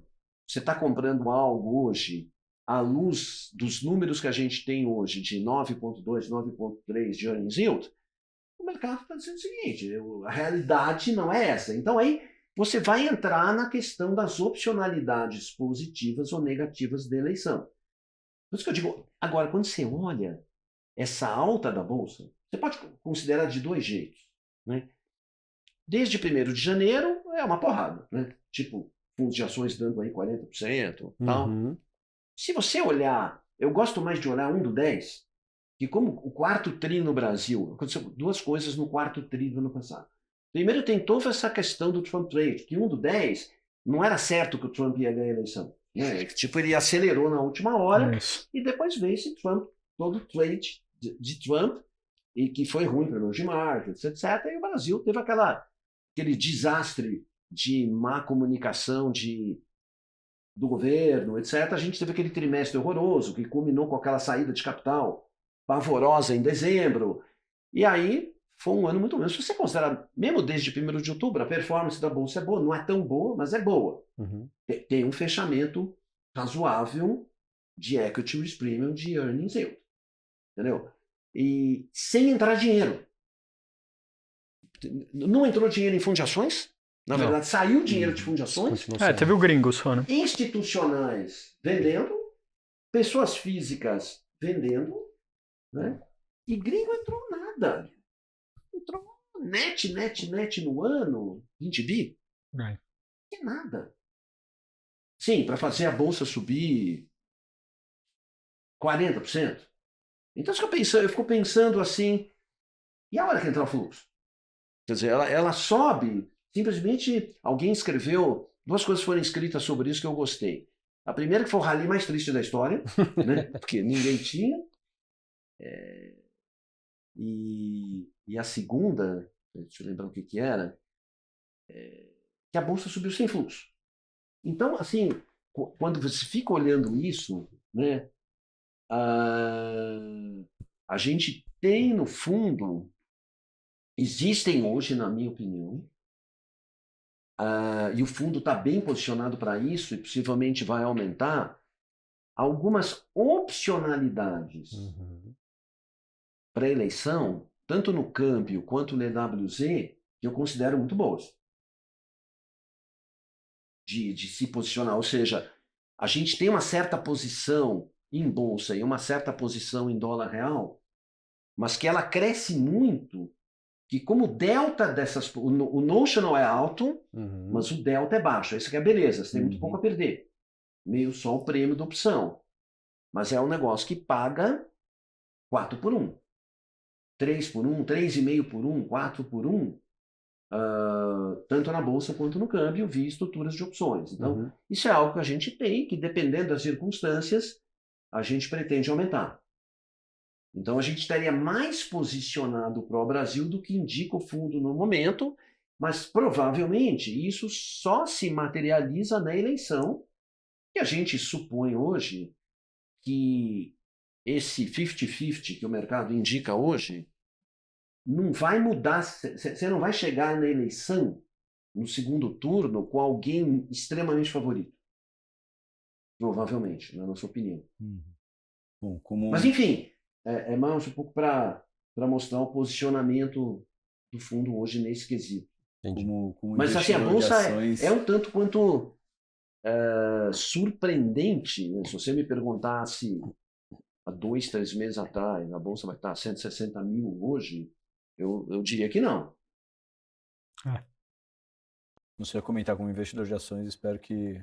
você está comprando algo hoje à luz dos números que a gente tem hoje de 9,2, 9,3 de earnings yield, o mercado está dizendo o seguinte, a realidade não é essa. Então aí você vai entrar na questão das opcionalidades positivas ou negativas da eleição. Por isso que eu digo, agora, quando você olha essa alta da Bolsa, você pode considerar de 2 jeitos. Né? Desde 1º de janeiro é uma porrada. Né? Tipo, fundos de ações dando aí 40%. Tal. Se você olhar, eu gosto mais de olhar 1 do 10, que como o 4º tri no Brasil, aconteceu 2 coisas no 4º tri do ano passado. Primeiro tem toda essa questão do Trump trade, que 1 do 10 não era certo que o Trump ia ganhar a eleição. Né? Tipo, ele acelerou na última hora e depois veio esse Trump, todo trade de Trump, e que foi ruim para emerging markets, etc. E o Brasil teve aquele desastre de má comunicação do governo, etc. A gente teve aquele trimestre horroroso, que culminou com aquela saída de capital pavorosa em dezembro. E aí foi um ano muito menos. Se você considerar, mesmo desde 1º de outubro, a performance da Bolsa é boa, não é tão boa, mas é boa. Tem um fechamento razoável de equity risk premium de earnings yield. Entendeu? E sem entrar dinheiro. Não entrou dinheiro em fundo de ações? Na verdade, saiu dinheiro de fundo de ações? Teve o gringo só, né? Institucionais vendendo, pessoas físicas vendendo, né? E gringo entrou nada. Entrou net no ano, 20 bi? Não é nada. Sim, para fazer a bolsa subir 40%. Então eu fico pensando assim, e a hora que entrar o fluxo? Quer dizer, ela sobe, simplesmente alguém escreveu, 2 coisas foram escritas sobre isso que eu gostei. A primeira que foi o rally mais triste da história, né? Porque ninguém tinha. E a segunda, deixa eu lembrar o que era, que a bolsa subiu sem fluxo. Então, assim, quando você fica olhando isso, né, a gente tem, no fundo, existem hoje, na minha opinião, e o fundo está bem posicionado para isso e possivelmente vai aumentar, algumas opcionalidades para a eleição, tanto no câmbio quanto no EWZ, que eu considero muito boas. De se posicionar, ou seja, a gente tem uma certa posição em bolsa e uma certa posição em dólar real, mas que ela cresce muito, que como o delta dessas... O notional é alto, mas o delta é baixo. Isso aqui é beleza, você tem muito pouco a perder. Meio só o prêmio da opção. Mas é um negócio que paga 4 por 1. 3 por 1, 3,5 por 1, 4 por 1, tanto na bolsa quanto no câmbio, via estruturas de opções. Então, isso é algo que a gente tem, que dependendo das circunstâncias, a gente pretende aumentar. Então, a gente estaria mais posicionado para o Brasil do que indica o fundo no momento, mas provavelmente isso só se materializa na eleição, e a gente supõe hoje que esse 50-50 que o mercado indica hoje não vai mudar, você não vai chegar na eleição, no segundo turno, com alguém extremamente favorito. Provavelmente, na nossa opinião. Bom, Mas, enfim, é mais um pouco para mostrar o posicionamento do fundo hoje nesse quesito. Entendi. Como Mas assim, a investidor de bolsa ações, é um tanto quanto surpreendente, né? Se você me perguntasse há 2, 3 meses atrás, a bolsa vai estar a 160 mil hoje, eu diria que não. não sei comentar como investidor de ações, espero que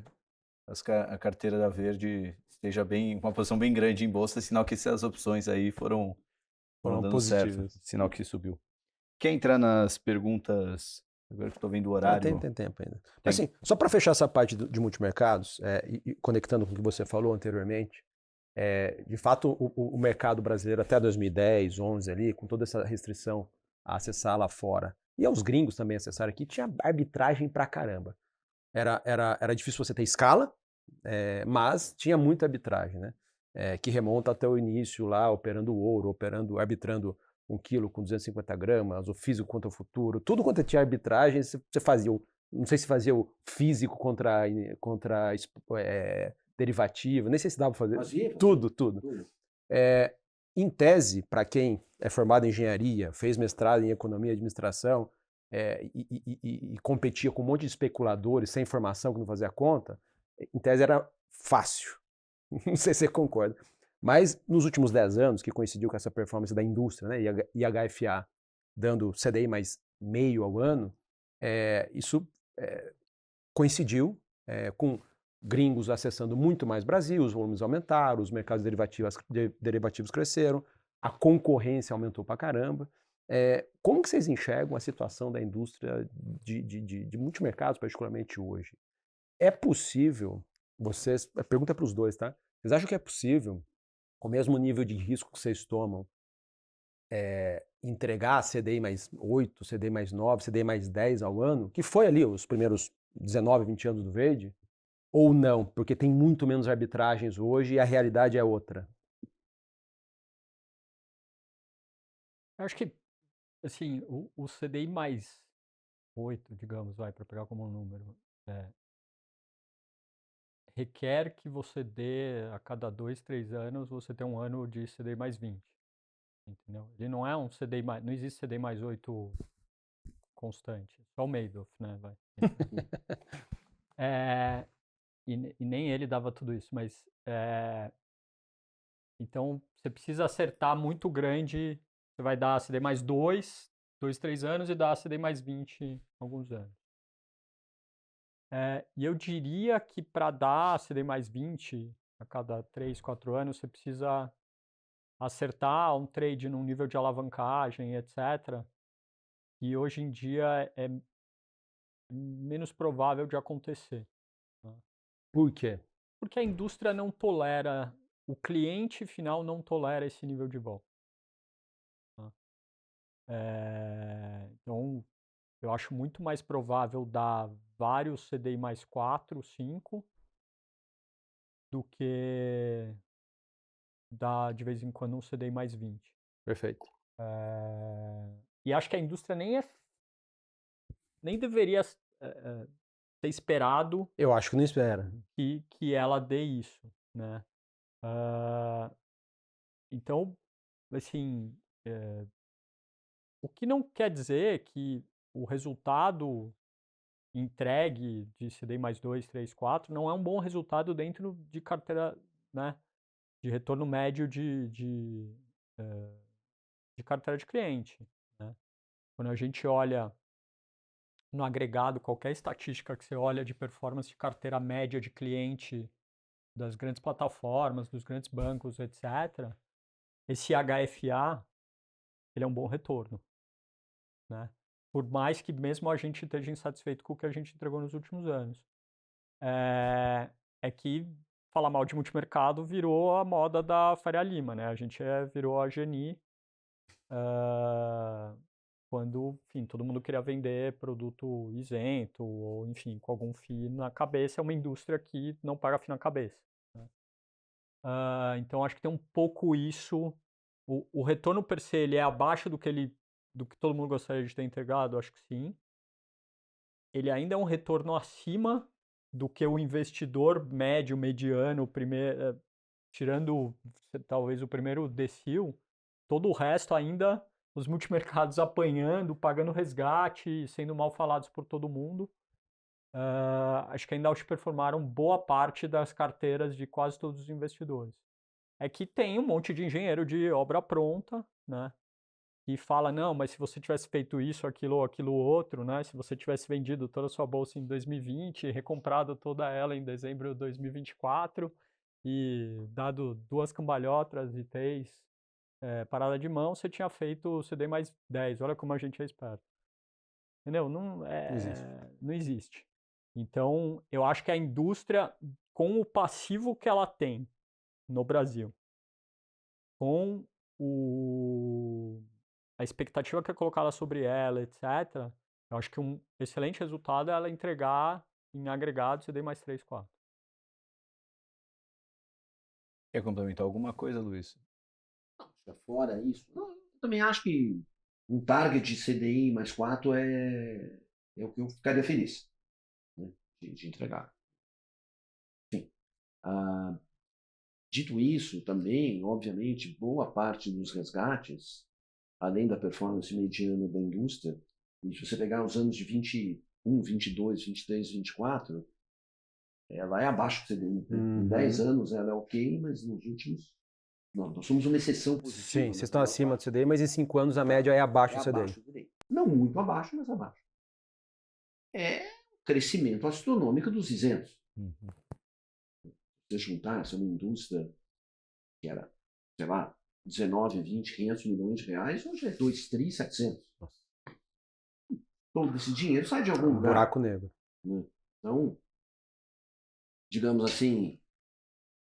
a carteira da Verde esteja bem, com uma posição bem grande em bolsa, sinal que essas opções aí foram dando certo, positivas. sinal que subiu. Quer entrar nas perguntas? Agora que estou vendo o Ah, horário. tem tempo ainda. Mas assim, só para fechar essa parte de multimercados, e conectando com o que você falou anteriormente, de fato o mercado brasileiro até 2010, 11 ali, com toda essa restrição a acessar lá fora, e aos gringos também acessar aqui, tinha arbitragem pra caramba. Era difícil você ter escala, mas tinha muita arbitragem, né? Que remonta até o início lá, operando ouro, arbitrando 1 quilo com 250 gramas, o físico contra o futuro, tudo quanto tinha arbitragem, você fazia, não sei se fazia o físico contra derivativo, nem sei se dava pra fazer. Fazia. Tudo. Em tese, para quem é formado em engenharia, fez mestrado em economia e administração, e competia com um monte de especuladores sem informação que não fazia conta, em tese era fácil. Não sei se você concorda. Mas nos últimos 10 anos, que coincidiu com essa performance da indústria, né, e HFA dando CDI mais meio ao ano, isso coincidiu com gringos acessando muito mais Brasil, os volumes aumentaram, os mercados derivativos cresceram, a concorrência aumentou pra caramba. Como que vocês enxergam a situação da indústria de multimercados, particularmente hoje? É possível, a pergunta é para os dois, tá? Vocês acham que é possível, com o mesmo nível de risco que vocês tomam, entregar CDI mais 8, CDI mais 9, CDI mais 10 ao ano, que foi ali os primeiros 19, 20 anos do Verde, ou não, porque tem muito menos arbitragens hoje e a realidade é outra? Eu acho que, assim, o CDI mais 8, digamos, para pegar como um número, requer que você dê, a cada 2, 3 anos, você tem um ano de CDI mais 20. Entendeu? Ele não é um CDI mais, não existe CDI mais 8 constante, só o Madoff, né, vai. E nem ele dava tudo isso, mas então você precisa acertar muito grande, você vai dar CDI mais 2, 3 anos e dar CDI mais 20 alguns anos. E eu diria que para dar CDI mais 20 a cada 3, 4 anos, você precisa acertar um trade num nível de alavancagem, etc., e hoje em dia é menos provável de acontecer. Né? Por quê? Porque a indústria não tolera, o cliente final não tolera esse nível de vol. Né? Então, eu acho muito mais provável dar vários CDI mais 4, 5, do que dar de vez em quando um CDI mais 20. Perfeito. E acho que a indústria nem deveria ter esperado. Eu acho que não espera. Que ela dê isso, né? Então, assim, o que não quer dizer que o resultado entregue de CDI mais 2, 3, 4 não é um bom resultado dentro de carteira, né? De retorno médio de carteira de cliente, né? Quando a gente olha no agregado, qualquer estatística que você olha de performance de carteira média de cliente das grandes plataformas, dos grandes bancos, etc., esse HFA, ele é um bom retorno, né? Por mais que mesmo a gente esteja insatisfeito com o que a gente entregou nos últimos anos. Que falar mal de multimercado virou a moda da Faria Lima, né? A gente virou a Geni quando, enfim, todo mundo queria vender produto isento ou, enfim, com algum FII na cabeça. É uma indústria que não paga FII na cabeça. Né? Então, acho que tem um pouco isso. O retorno per se, ele é abaixo do que todo mundo gostaria de ter entregado? Acho que sim. Ele ainda é um retorno acima do que o investidor médio, mediano, tirando talvez o primeiro decil, todo o resto ainda os multimercados apanhando, pagando resgate, sendo mal falados por todo mundo. Acho que ainda outperformaram boa parte das carteiras de quase todos os investidores. É que tem um monte de engenheiro de obra pronta, né? Que fala, não, mas se você tivesse feito isso, aquilo ou aquilo outro, né? Se você tivesse vendido toda a sua bolsa em 2020, recomprado toda ela em dezembro de 2024 e dado 2 cambalhotas e 3 parada de mão, você tinha feito o CDI mais 10. Olha como a gente é esperto. Entendeu? Não existe. Então, eu acho que a indústria, com o passivo que ela tem no Brasil, com a expectativa que é colocada sobre ela, etc., eu acho que um excelente resultado é ela entregar em agregado CDI mais 3, 4. Quer complementar alguma coisa, Luiz? Fora isso, eu também acho que um target de CDI mais 4 é o que eu ficaria feliz, né, de entregar. Enfim, dito isso, também, obviamente, boa parte dos resgates, além da performance mediana da indústria, e se você pegar os anos de 21, 22, 23, 24, ela é abaixo do CDI. Né? Em 10 anos ela é ok, mas nos últimos... Nós somos uma exceção positiva. Sim, vocês estão acima do CDI, mas em 5 anos a média é abaixo do CDI. Não muito abaixo, mas abaixo. É o crescimento astronômico dos isentos. Você juntar essa uma indústria que era, sei lá, 19, 20, 500 milhões de reais, hoje é 2, 3, 700. Todo esse dinheiro sai de algum lugar. Buraco negro. Então, digamos assim,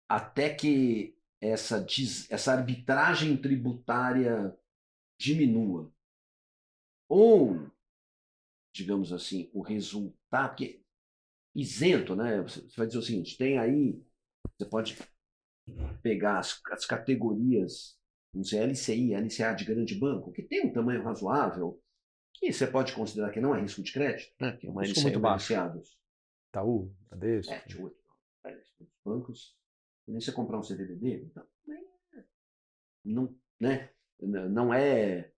até que essa arbitragem tributária diminua, ou, digamos assim, o resultado, porque isento, né? Você vai dizer o seguinte, tem aí, você pode pegar as categorias, não sei, LCI, LCA de grande banco, que tem um tamanho razoável, que você pode considerar que não é risco de crédito, né? Que é uma LCA, muito baixo. LCA Itaú, Bradesco. 7, 8, bancos, e nem você comprar um CDBD, então, não, né? Não é...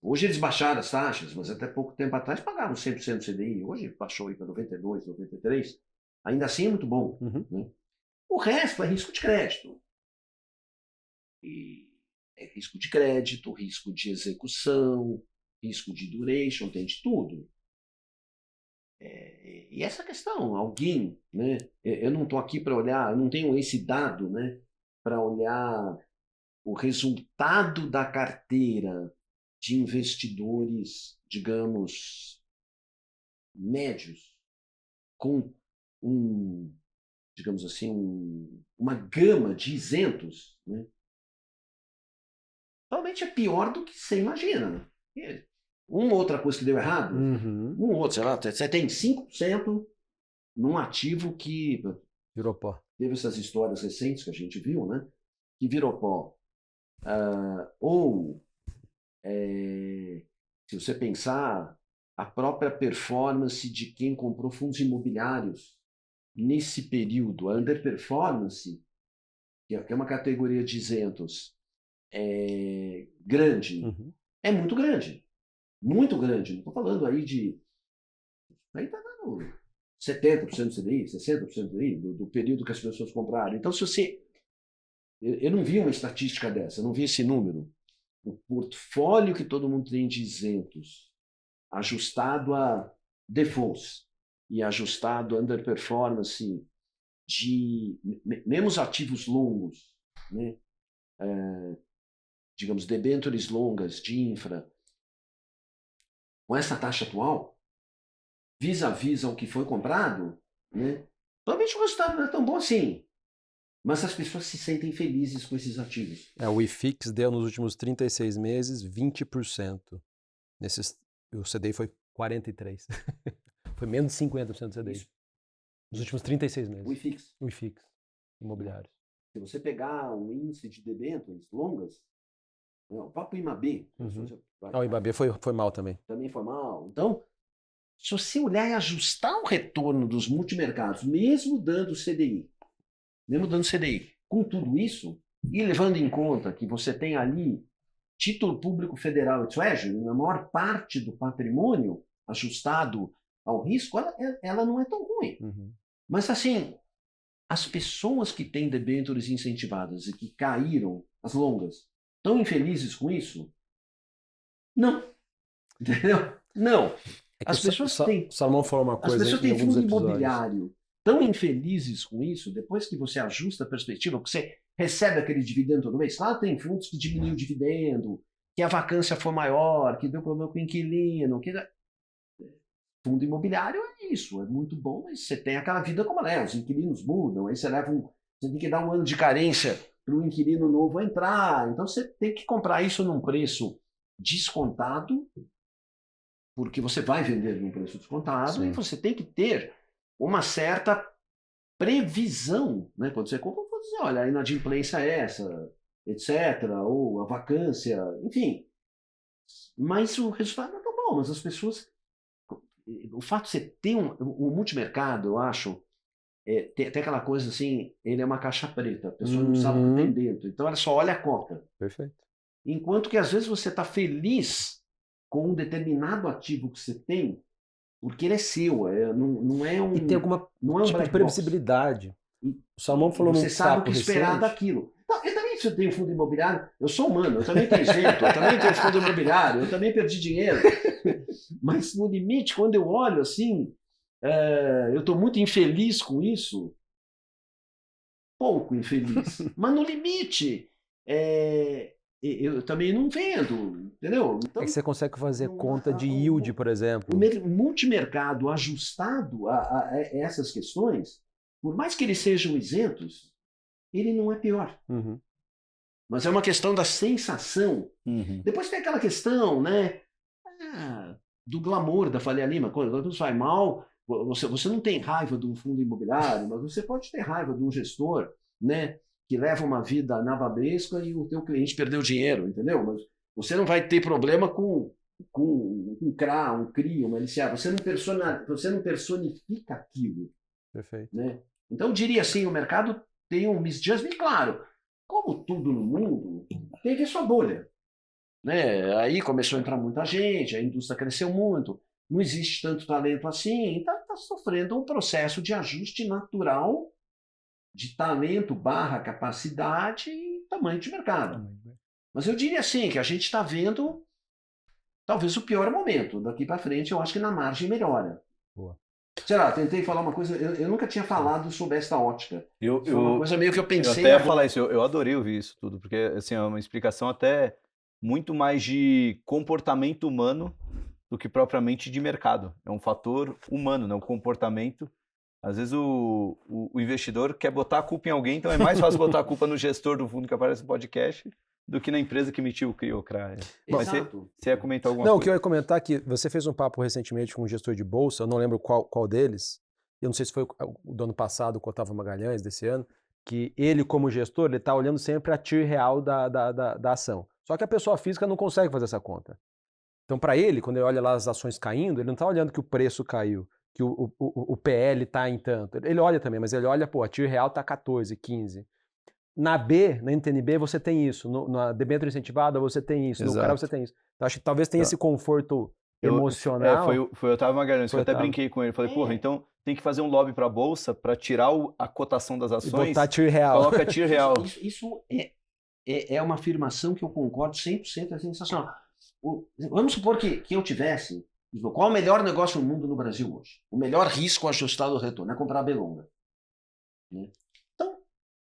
Hoje eles baixaram as taxas, mas até pouco tempo atrás pagavam 100% do CDI. Hoje baixou aí para 92, 93. Ainda assim é muito bom. Né? O resto é risco de crédito. E é risco de crédito, risco de execução, risco de duration, tem de tudo. E essa questão, alguém, né? Eu não estou aqui para olhar, eu não tenho esse dado, né? Para olhar o resultado da carteira de investidores, digamos, médios, com digamos assim, uma gama de isentos, né? Realmente é pior do que você imagina. Né? Uma outra coisa que deu errado, sei lá, você tem 5% num ativo que virou pó. Teve essas histórias recentes que a gente viu, né? Que virou pó. Ou se você pensar, a própria performance de quem comprou fundos imobiliários nesse período, a underperformance, que é uma categoria de isentos grande, é muito grande. Muito grande. Não estou falando aí de... Aí está dando 70% do CDI, 60% do CDI, do período que as pessoas compraram. Então, se você... Eu não vi uma estatística dessa, eu não vi esse número. O portfólio que todo mundo tem de isentos, ajustado a defaults e ajustado a underperformance de mesmo os ativos longos, né? Digamos, debêntures longas de infra, com essa taxa atual, vis-à-vis ao que foi comprado, né? Provavelmente o resultado não é tão bom assim. Mas as pessoas se sentem felizes com esses ativos. O IFIX deu nos últimos 36 meses 20%. O CDI foi 43%. Foi menos de 50% do CDI. Isso. Nos últimos 36 meses. O IFIX. Imobiliários. Se você pegar um índice de debêntures longas, o próprio IMAB. O IMAB foi mal também. Também foi mal. Então, se você olhar e ajustar o retorno dos multimercados, mesmo dando CDI, com tudo isso, e levando em conta que você tem ali título público federal e Treasury, na maior parte do patrimônio ajustado ao risco, ela não é tão ruim. Uhum. Mas, assim, as pessoas que têm debêntures incentivadas e que caíram, as longas, estão infelizes com isso? Não. Entendeu? Não. É que As pessoas têm... o Salomão falou uma As coisa pessoas em têm alguns fundo episódios. imobiliário tão infelizes com isso, depois que você ajusta a perspectiva, que você recebe aquele dividendo todo mês. Claro, tem fundos que diminuem o dividendo, que a vacância foi maior, que deu problema com o inquilino. Fundo imobiliário é isso, é muito bom, mas você tem aquela vida como ela é, os inquilinos mudam, aí você você tem que dar um ano de carência para o inquilino novo entrar, então você tem que comprar isso num preço descontado, porque você vai vender num preço descontado, Sim. e você tem que ter uma certa previsão, né? Quando você compra, você dizer, olha, a inadimplência é essa, etc., ou a vacância, enfim. Mas o resultado não é tão bom, mas as pessoas... O fato de você ter um multimercado, eu acho, tem aquela coisa assim, ele é uma caixa preta, a pessoa não sabe o que tem dentro, então ela só olha a cota. Perfeito. Enquanto que às vezes você está feliz com um determinado ativo que você tem, porque ele é seu, não é um... E tem alguma não é um tipo de black box. previsibilidade. O Salomão falou num Você sabe o papo que esperar recente. daquilo. Não, eu também tenho fundo imobiliário, eu sou humano, eu também tenho isento, eu também tenho fundo imobiliário, eu também perdi dinheiro. Mas no limite, quando eu olho assim, eu estou muito infeliz com isso, pouco infeliz, mas no limite, eu também não vendo, entendeu? Então, É que você consegue fazer não- conta de yield, por exemplo. o multimercado ajustado a essas questões, por mais que eles sejam isentos, ele não é pior. Uhum. Mas é uma questão da sensação. Uhum. Depois tem aquela questão, né, do glamour da Faria Lima. Quando tudo vai mal, você não tem raiva de um fundo imobiliário, mas você pode ter raiva de um gestor, né, que leva uma vida nababesca e o teu cliente perdeu dinheiro, entendeu? Mas você não vai ter problema com um CRA, um CRI, uma LCA. Você não personifica aquilo. Perfeito. Né? Então, eu diria assim, o mercado tem um misjudgment, claro, como tudo no mundo, teve sua bolha. Né? Aí começou a entrar muita gente, a indústria cresceu muito, não existe tanto talento assim, então está sofrendo um processo de ajuste natural de talento / capacidade e tamanho de mercado. Mas eu diria assim, que a gente está vendo talvez o pior momento. Daqui para frente, eu acho que na margem melhora. Boa. Sei lá, tentei falar uma coisa, eu nunca tinha falado sobre esta ótica. Eu Foi uma coisa meio que eu Eu pensei. até ia falar isso, eu adorei ouvir isso tudo, porque assim, é uma explicação até muito mais de comportamento humano do que propriamente de mercado. É um fator humano, né? O comportamento. Às vezes o investidor quer botar a culpa em alguém, então é mais fácil botar a culpa no gestor do fundo que aparece no podcast do que na empresa que emitiu o CRA. Mas Exato. você ia comentar alguma Não, o coisa? que eu ia comentar é que você fez um papo recentemente com um gestor de bolsa, eu não lembro qual deles, eu não sei se foi o do ano passado, com o Otávio Magalhães, desse ano, que ele, como gestor, ele está olhando sempre a TIR real da ação. Só que a pessoa física não consegue fazer essa conta. Então, para ele, quando ele olha lá as ações caindo, ele não está olhando que o preço caiu, que o PL está em tanto. Ele olha também, mas ele olha, pô, a TIR real está 14, 15. Na NTN-B, você tem isso. Na debênture incentivada, você tem isso. No Exato. CRA, você tem isso. Então, acho que talvez tenha esse conforto emocional. Foi o Otávio Magalhães, que eu até Otávio. brinquei com ele. Falei, porra, então tem que fazer um lobby para a Bolsa para tirar a cotação das E ações, botar TIR real. coloca TIR real. Isso é uma afirmação que eu concordo 100%, é sensacional. Vamos supor que eu tivesse, qual é o melhor negócio no mundo no Brasil hoje? O melhor risco ajustado ao retorno é comprar a Belonga. Né? Então,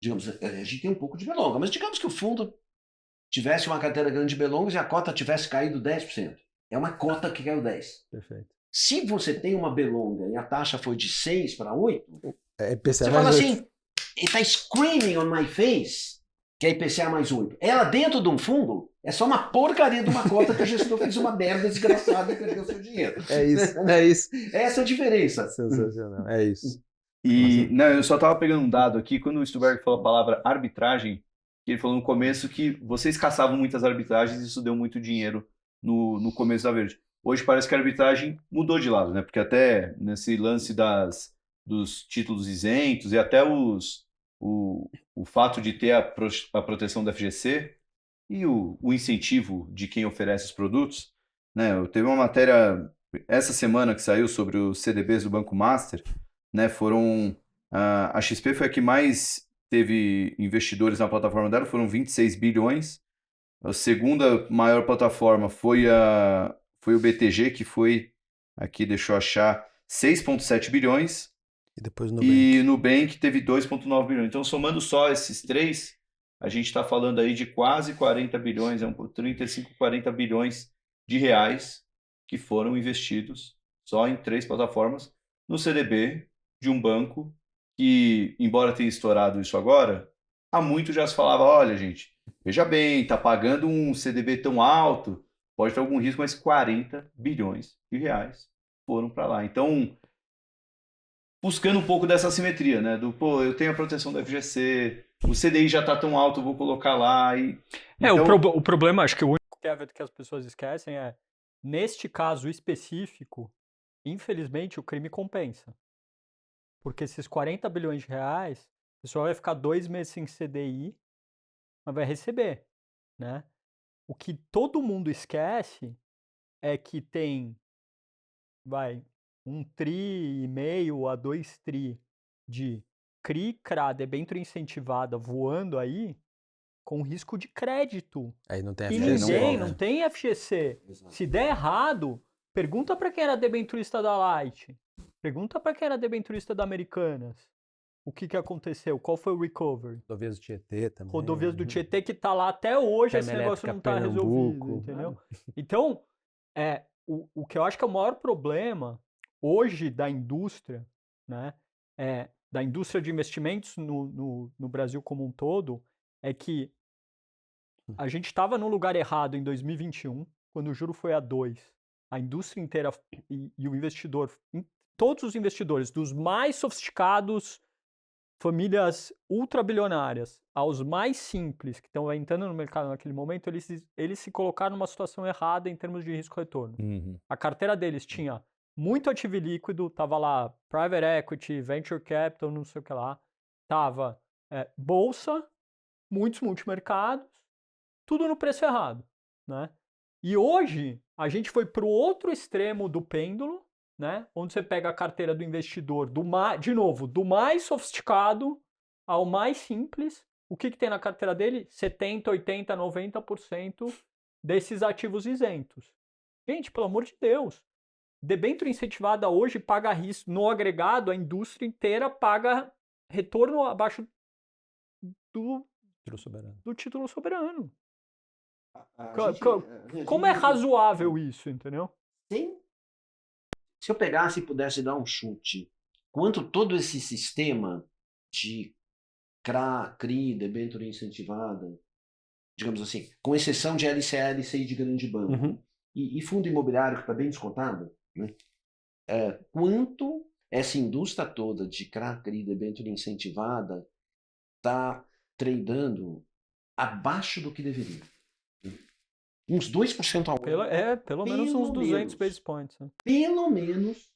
digamos, a gente tem um pouco de Belonga, mas digamos que o fundo tivesse uma carteira grande de Belongas e a cota tivesse caído 10%. É uma cota que caiu 10%. Perfeito. Se você tem uma Belonga e a taxa foi de 6 para 8, É IPCA você mais fala 8. assim, ele está screaming on my face que é IPCA mais 8. Ela dentro de um fundo é só uma porcaria de uma cota que o gestor fez uma merda desgraçada e perdeu seu dinheiro. É isso, é isso. Essa é a diferença. Sensacional, é isso. E não, eu só estava pegando um dado aqui, quando o Stuberg falou a palavra arbitragem, ele falou no começo que vocês caçavam muitas arbitragens e isso deu muito dinheiro no começo da Verde. Hoje parece que a arbitragem mudou de lado, né? Porque até nesse lance dos títulos isentos e até o fato de ter a proteção da FGC, e o incentivo de quem oferece os produtos, né? Eu teve uma matéria essa semana que saiu sobre os CDBs do Banco Master, né? A XP foi a que mais teve investidores na plataforma dela, foram 26 bilhões. A segunda maior plataforma foi o BTG, que foi, aqui deixa eu achar, 6,7 bilhões. E depois o E Nubank teve 2,9 bilhões. Então, somando só esses três, a gente está falando aí de quase 40 bilhões, 35, 40 bilhões de reais que foram investidos só em 3 plataformas no CDB de um banco que, embora tenha estourado isso agora, há muito já se falava, olha, gente, veja bem, está pagando um CDB tão alto, pode ter algum risco, mas 40 bilhões de reais foram para lá. Então, buscando um pouco dessa simetria, né? Pô, eu tenho a proteção do FGC, o CDI já está tão alto, eu vou colocar lá e... Então... o problema, acho que o único que as pessoas esquecem é, neste caso específico, infelizmente, o crime compensa. Porque esses 40 bilhões de reais, o pessoal vai ficar 2 meses sem CDI, mas vai receber, né? O que todo mundo esquece é que tem, 1,5 tri a 2 tri de CRI, CRA, debênture incentivada voando aí, com risco de crédito. Aí não tem E FGC. não tem FGC. Exato. Se der errado, pergunta para quem era debenturista da Light. Pergunta para quem era debenturista da Americanas. O que aconteceu? Qual foi o recovery? Rodovias do Tietê também. Rodovias do Tietê que tá lá até hoje, esse negócio não tá resolvido, Pernambuco. entendeu? Então, o que eu acho que é o maior problema hoje da indústria, né, da indústria de investimentos no Brasil como um todo, é que a gente estava no lugar errado em 2021, quando o juro foi a 2. A indústria inteira e o investidor, todos os investidores, dos mais sofisticados, famílias ultrabilionárias, aos mais simples, que estão entrando no mercado naquele momento, eles se colocaram numa situação errada em termos de risco-retorno. Uhum. A carteira deles tinha muito ativo líquido, tava lá private equity, venture capital, não sei o que lá. Tava bolsa, muitos multimercados, tudo no preço errado, né? E hoje, a gente foi para o outro extremo do pêndulo, né? Onde você pega a carteira do investidor, do mais sofisticado ao mais simples. O que tem na carteira dele? 70%, 80%, 90% desses ativos isentos. Gente, pelo amor de Deus. Debênture incentivada hoje paga risco. No agregado, a indústria inteira paga retorno abaixo do título soberano. Como é razoável isso, entendeu? Se eu pegasse e pudesse dar um chute, quanto todo esse sistema de CRA, CRI, debênture incentivada, digamos assim, com exceção de LCA, LCI de grande banco, e fundo imobiliário que está bem descontado, né? Quanto essa indústria toda de CRA, CRI, debênture incentivada está tradando abaixo do que deveria? Uns 2% ao ano. Pelo menos uns 200 basis points. Né? Pelo menos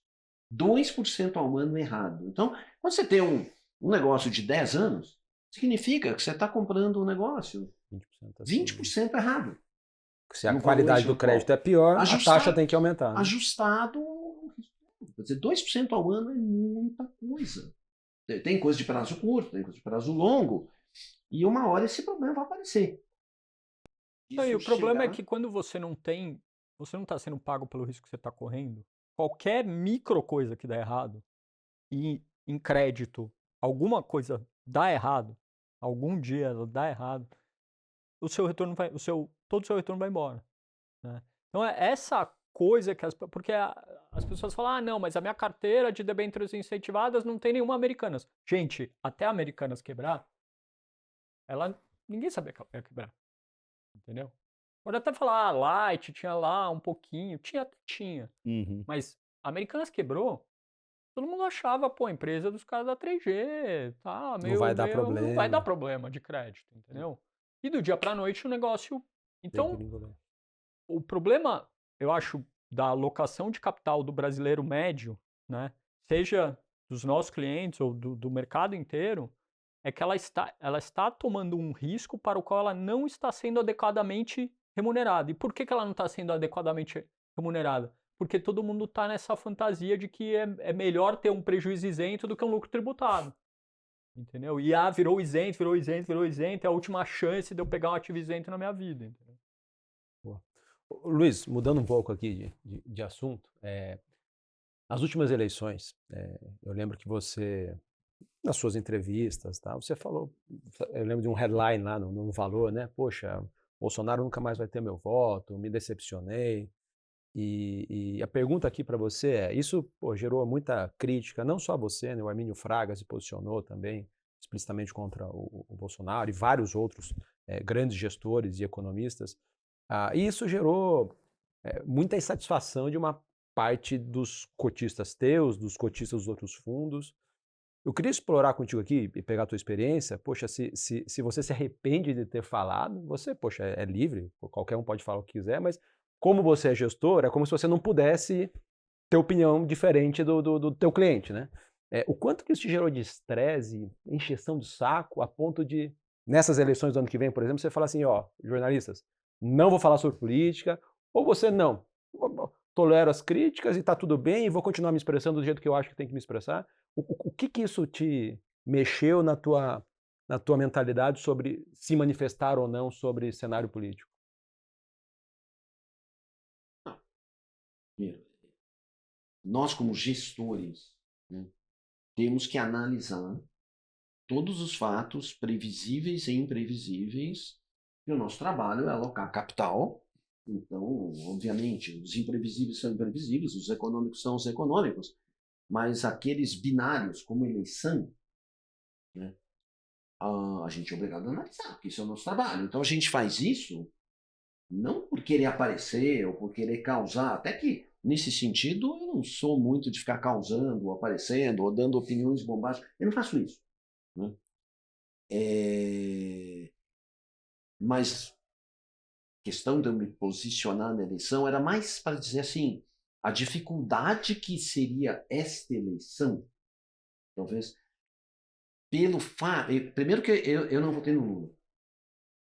2% ao ano errado. Então, quando você tem um negócio de 10 anos, significa que você está comprando um negócio 20% errado. Se a qualidade do crédito é pior, a taxa tem que aumentar. Né? Ajustado. Quer dizer, 2% ao ano é muita coisa. Tem coisa de prazo curto, tem coisa de prazo longo. E uma hora esse problema vai aparecer. E o problema é que quando você não está sendo pago pelo risco que você está correndo, qualquer micro coisa que dá errado, e em crédito alguma coisa dá errado, algum dia ela dá errado, todo o seu retorno vai embora. Né? Então é essa coisa que porque as pessoas falam, não, mas a minha carteira de debêntures incentivadas não tem nenhuma Americanas. Gente, até a Americanas quebrar, ninguém sabia que ela ia quebrar. Entendeu? Pode até falar, Light, tinha lá um pouquinho, tinha. Uhum. Mas a Americanas quebrou, todo mundo achava, a empresa dos caras da 3G, tá, não vai dar problema. Não vai dar problema de crédito, entendeu? E do dia pra noite o negócio... Então, o problema, eu acho, da alocação de capital do brasileiro médio, né, seja dos nossos clientes ou do mercado inteiro, é que ela está tomando um risco para o qual ela não está sendo adequadamente remunerada. E por que ela não está sendo adequadamente remunerada? Porque todo mundo está nessa fantasia de que é melhor ter um prejuízo isento do que um lucro tributado. Entendeu? E virou isento, é a última chance de eu pegar um ativo isento na minha vida. Entendeu? Luiz, mudando um pouco aqui de assunto, as últimas eleições, eu lembro que você, nas suas entrevistas, tá, você falou, eu lembro de um headline lá no Valor, né? Poxa, Bolsonaro nunca mais vai ter meu voto, me decepcionei. E a pergunta aqui para você isso gerou muita crítica, não só a você, né? O Armínio Fraga se posicionou também explicitamente contra o Bolsonaro e vários outros grandes gestores e economistas. E isso gerou muita insatisfação de uma parte dos cotistas teus, dos cotistas dos outros fundos. Eu queria explorar contigo aqui e pegar a tua experiência. Poxa, se você se arrepende de ter falado, você, poxa, é livre, qualquer um pode falar o que quiser, mas como você é gestor, é como se você não pudesse ter opinião diferente do teu cliente, né? O quanto que isso te gerou de estresse, encheção de saco, a ponto de, nessas eleições do ano que vem, por exemplo, você fala assim, ó, jornalistas, não vou falar sobre política, ou você não, tolero as críticas e tá tudo bem, e vou continuar me expressando do jeito que eu acho que tem que me expressar. O que isso te mexeu na tua mentalidade sobre se manifestar ou não sobre cenário político? Nós, como gestores, né, temos que analisar todos os fatos previsíveis e imprevisíveis, e o nosso trabalho é alocar capital. Então, obviamente, os imprevisíveis são imprevisíveis, os econômicos são os econômicos, mas aqueles binários, como eleição, né, a gente é obrigado a analisar, porque isso é o nosso trabalho. Então, a gente faz isso não por querer aparecer ou por querer causar, até que, nesse sentido, eu não sou muito de ficar causando, ou aparecendo, ou dando opiniões bombásticas. Eu não faço isso. Né? Mas a questão de eu me posicionar na eleição era mais para dizer assim, a dificuldade que seria esta eleição, talvez, pelo fato... Primeiro que eu não votei no Lula.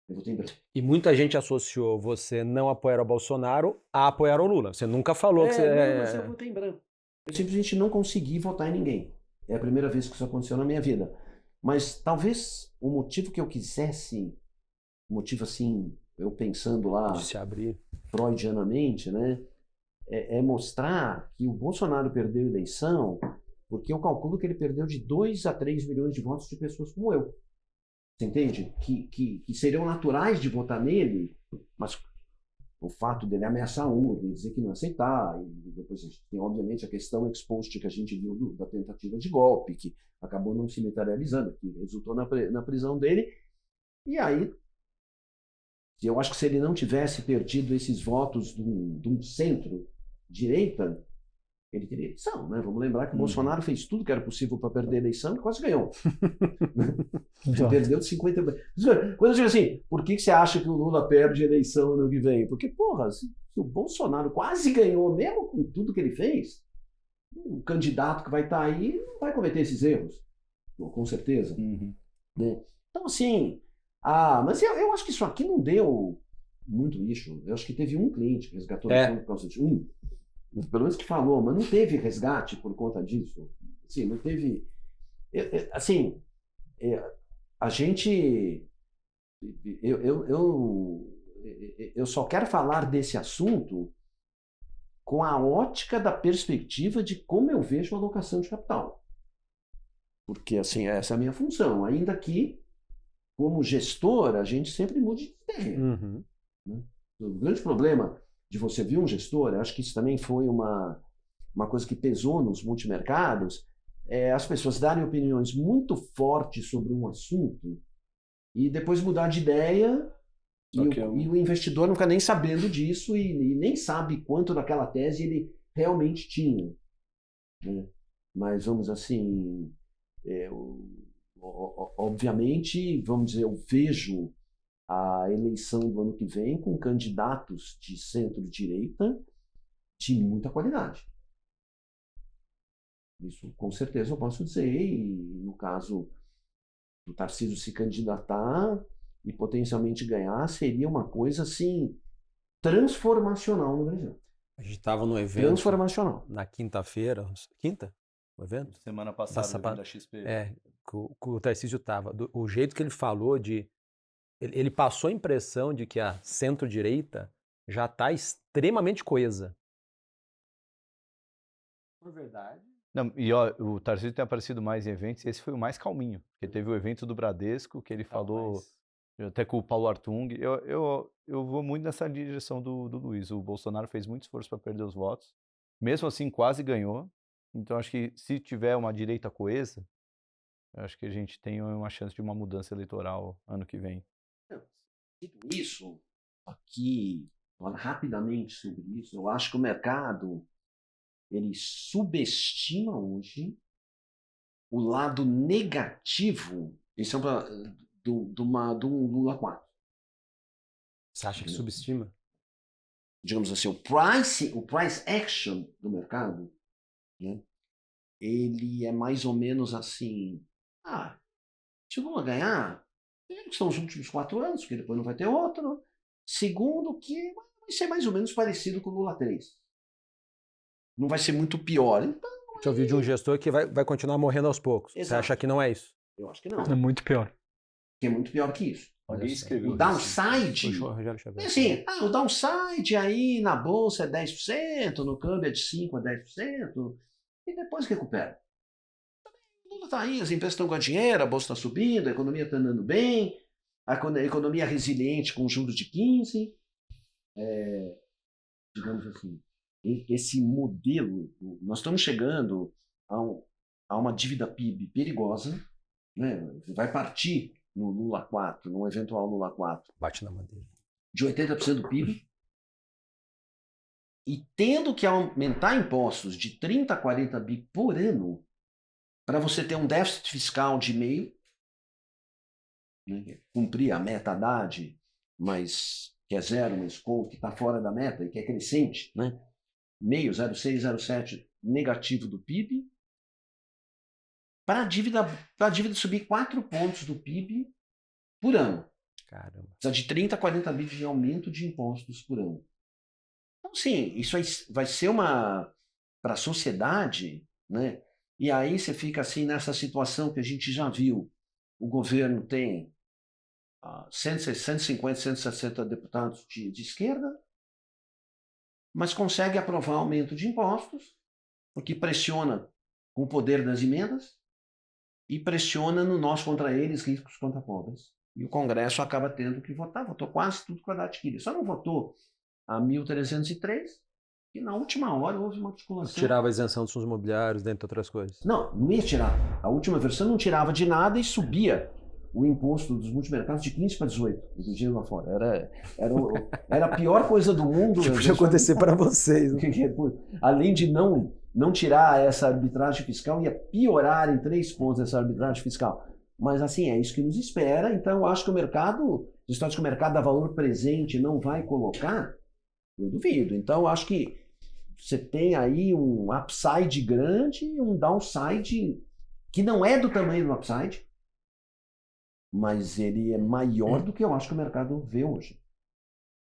Eu votei em branco. E muita gente associou você não apoiar o Bolsonaro a apoiar o Lula. Você nunca falou que você... Não, mas eu votei em branco. Eu simplesmente não consegui votar em ninguém. É a primeira vez que isso aconteceu na minha vida. Mas talvez o motivo que eu quisesse, motivo assim, eu pensando lá, de se abrir freudianamente, né, é mostrar que o Bolsonaro perdeu a eleição porque eu calculo que ele perdeu de 2 a 3 milhões de votos de pessoas como eu. Você entende? Que seriam naturais de votar nele, mas o fato dele ameaçar a urna e dizer que não aceitar, e depois a gente tem, obviamente, a questão exposta que a gente viu da tentativa de golpe, que acabou não se materializando, que resultou na prisão dele. E aí, eu acho que se ele não tivesse perdido esses votos de um centro-direita, ele teria eleição, né? Vamos lembrar que o Bolsonaro fez tudo que era possível para perder a eleição e quase ganhou. Ele perdeu de 50... Quando eu digo assim, por que você acha que o Lula perde a eleição ano que vem? Porque, porra, se o Bolsonaro quase ganhou, mesmo com tudo que ele fez, o candidato que vai estar aí não vai cometer esses erros, com certeza. Né? Então, assim, mas eu acho que isso aqui não deu muito lixo. Eu acho que teve um cliente que resgatou a eleição por causa disso. Pelo menos que falou, mas não teve resgate por conta disso. Assim, não teve... Assim, a gente... Eu só quero falar desse assunto com a ótica da perspectiva de como eu vejo a alocação de capital. Porque, assim, essa é a minha função. Ainda que, como gestor, a gente sempre mude de ideia. Né? O grande problema de você ver um gestor, acho que isso também foi uma coisa que pesou nos multimercados, as pessoas darem opiniões muito fortes sobre um assunto e depois mudar de ideia e o investidor não fica nem sabendo disso e nem sabe quanto daquela tese ele realmente tinha. Né? Mas, vamos assim, obviamente, vamos dizer, eu vejo a eleição do ano que vem com candidatos de centro-direita de muita qualidade. Isso com certeza eu posso dizer, e no caso o Tarcísio se candidatar e potencialmente ganhar, seria uma coisa assim transformacional no Brasil. A gente estava no evento Transformacional. na quinta-feira, quinta? O evento? Semana passada, Passa- o evento da XP. Que o Tarcísio estava. O jeito que ele falou de... Ele passou a impressão de que a centro-direita já está extremamente coesa. Por verdade. Não, e ó, o Tarcísio tem aparecido mais em eventos, e esse foi o mais calminho. Porque teve o evento do Bradesco, que ele falou até com o Paulo Artung. Eu vou muito nessa direção do Luiz. O Bolsonaro fez muito esforço para perder os votos. Mesmo assim, quase ganhou. Então, acho que se tiver uma direita coesa, eu acho que a gente tem uma chance de uma mudança eleitoral ano que vem. Dito isso, aqui, falando rapidamente sobre isso, eu acho que o mercado ele subestima hoje o lado negativo do Lula 4. Você acha que subestima? Digamos assim, o price action do mercado, né, ele é mais ou menos assim, se o Lula ganhar, primeiro que são os últimos 4 anos, porque depois não vai ter outro. Segundo, que vai ser mais ou menos parecido com o Lula 3. Não vai ser muito pior. Então, Você ouviu de um gestor que vai continuar morrendo aos poucos. Você Exato. acha que não é isso? eu acho que não. É muito pior. Que é muito pior que isso. Alguém escreveu. O downside, Foi o Rogério Xavier. é assim, o downside aí na bolsa é 10%, no câmbio é de 5% a 10%, e depois recupera. O Lula está aí, as empresas estão ganhando dinheiro, a bolsa está subindo, a economia está andando bem, a economia é resiliente com juros de 15%. Digamos assim, esse modelo, nós estamos chegando a uma dívida PIB perigosa, né? Vai partir no Lula 4, num eventual Lula 4, Bate na madeira. de 80% do PIB, e tendo que aumentar impostos de 30 a 40 bi por ano, para você ter um déficit fiscal de meio, né? Cumprir a meta Haddad, mas que é zero, mas que está fora da meta e que é crescente, né? Meio, 0,6, 0,7 negativo do PIB, para a dívida subir 4 pontos do PIB por ano. Caramba. Precisa de 30 a 40 bi de aumento de impostos por ano. Então, sim, isso vai ser para a sociedade, né? E aí você fica assim nessa situação que a gente já viu. O governo tem 150, 160 deputados de esquerda, mas consegue aprovar aumento de impostos, porque pressiona com o poder das emendas e pressiona no nós contra eles, ricos contra pobres. E o Congresso acaba tendo que votar. Votou quase tudo que o Haddad queria. Só não votou a 1.303, e na última hora houve uma articulação. Tirava a isenção dos fundos imobiliários, dentre outras coisas. Não ia tirar. A última versão não tirava de nada e subia o imposto dos multimercados de 15 para 18, inclusive lá fora. Era a pior coisa do mundo. Que podia acontecer para vocês. Né? Além de não tirar essa arbitragem fiscal, ia piorar em 3 pontos essa arbitragem fiscal. Mas assim, é isso que nos espera. Então, eu acho que o mercado, se você acha que o mercado dá valor presente não vai colocar, eu duvido. Então, eu acho que você tem aí um upside grande e um downside que não é do tamanho do upside, mas ele é maior do que eu acho que o mercado vê hoje.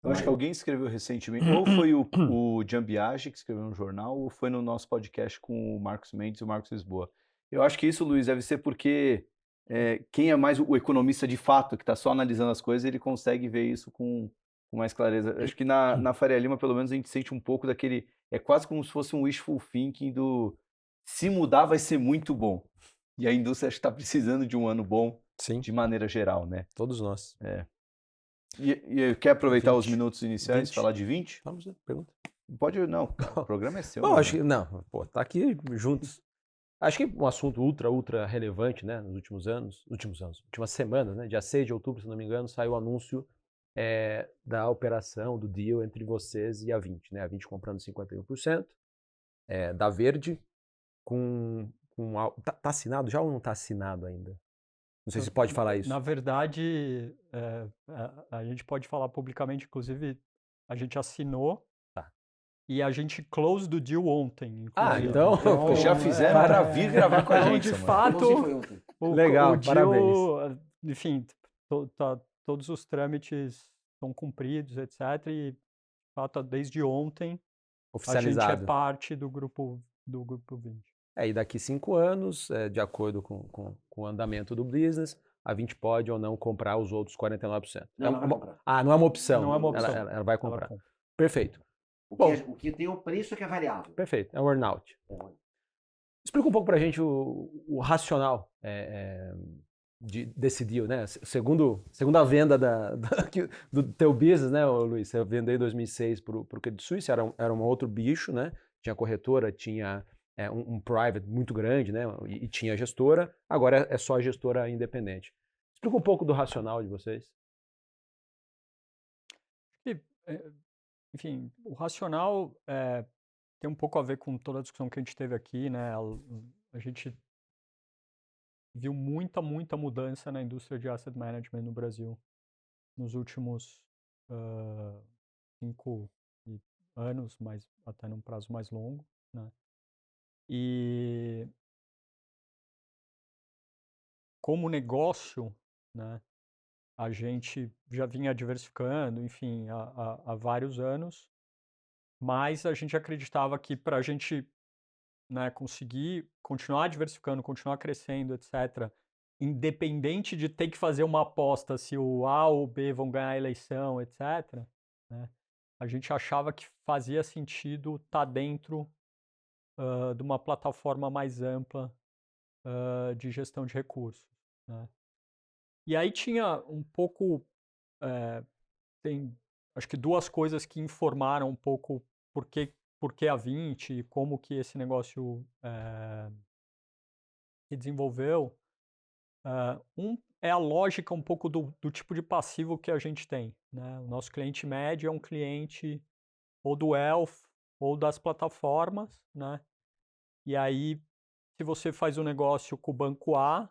Eu acho que alguém escreveu recentemente, ou foi o Jambiage que escreveu no jornal, ou foi no nosso podcast com o Marcos Mendes e o Marcos Lisboa. Eu acho que isso, Luiz, deve ser porque quem é mais o economista de fato, que está só analisando as coisas, ele consegue ver isso com mais clareza. Acho que na Faria Lima, pelo menos, a gente sente um pouco daquele... É quase como se fosse um wishful thinking do... Se mudar, vai ser muito bom. E a indústria acho que está precisando de um ano bom, Sim. de maneira geral, né? Todos nós. E quer aproveitar 20, os minutos iniciais e falar de 20? Vamos ver, pergunta. Pode, não. O programa é seu. Bom, né? acho que, não, pô, tá aqui juntos. Acho que um assunto ultra relevante, né, nos últimas semanas, né, dia 6 de outubro, se não me engano, saiu o anúncio da operação, do deal entre vocês e a 20, né, a 20 comprando 51%, da Verde, tá assinado já ou não tá assinado ainda? Não sei se pode falar isso. Na verdade, a gente pode falar publicamente, inclusive, a gente assinou. E a gente close do deal ontem. Então já fizeram para vir gravar com a gente. De fato, Legal, o parabéns. enfim, todos os trâmites estão cumpridos, etc. E, de fato, desde ontem, a gente é Oficializado. parte do grupo 20. E daqui 5 anos, de acordo com o andamento do business, a 20 pode ou não comprar os outros 49%. Não, ela vai comprar. Não é uma opção. Não é uma opção. Ela vai comprar. compra. Perfeito. O que tem o preço é que é variável. Perfeito. É o earnout. Explica um pouco pra gente o racional desse deal, né? Segunda venda do teu business, né, Luiz? Você vendeu em 2006 pro Credit Suisse, era um outro bicho, né? Tinha corretora, tinha um private muito grande, né? E tinha gestora, agora é só a gestora independente. Explica um pouco do racional de vocês. Enfim, o racional tem um pouco a ver com toda a discussão que a gente teve aqui, né? A gente viu muita mudança na indústria de asset management no Brasil nos últimos 5 anos, mas até num prazo mais longo, né? E como negócio, né, a gente já vinha diversificando, enfim, há vários anos, mas a gente acreditava que para a gente, né, conseguir continuar diversificando, continuar crescendo, etc., independente de ter que fazer uma aposta se o A ou o B vão ganhar a eleição, etc., né, a gente achava que fazia sentido estar dentro de uma plataforma mais ampla de gestão de recursos, né? E aí tinha um pouco, tem acho que 2 coisas que informaram um pouco por que a 20 e como que esse negócio se desenvolveu. É a lógica um pouco do tipo de passivo que a gente tem, né? O nosso cliente médio é um cliente ou do wealth ou das plataformas, né? E aí, se você faz um negócio com o banco A,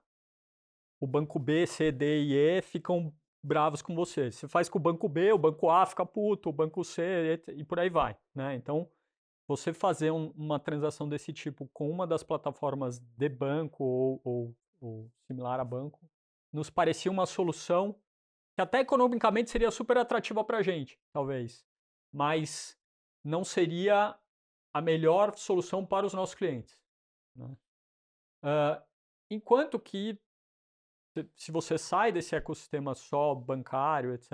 o banco B, C, D e E ficam bravos com você. Se faz com o banco B, o banco A fica puto, o banco C e por aí vai, né? Então, você fazer uma transação desse tipo com uma das plataformas de banco ou similar a banco, nos parecia uma solução que até economicamente seria super atrativa para a gente, talvez, mas não seria a melhor solução para os nossos clientes, né? Enquanto que, se você sai desse ecossistema só bancário, etc.,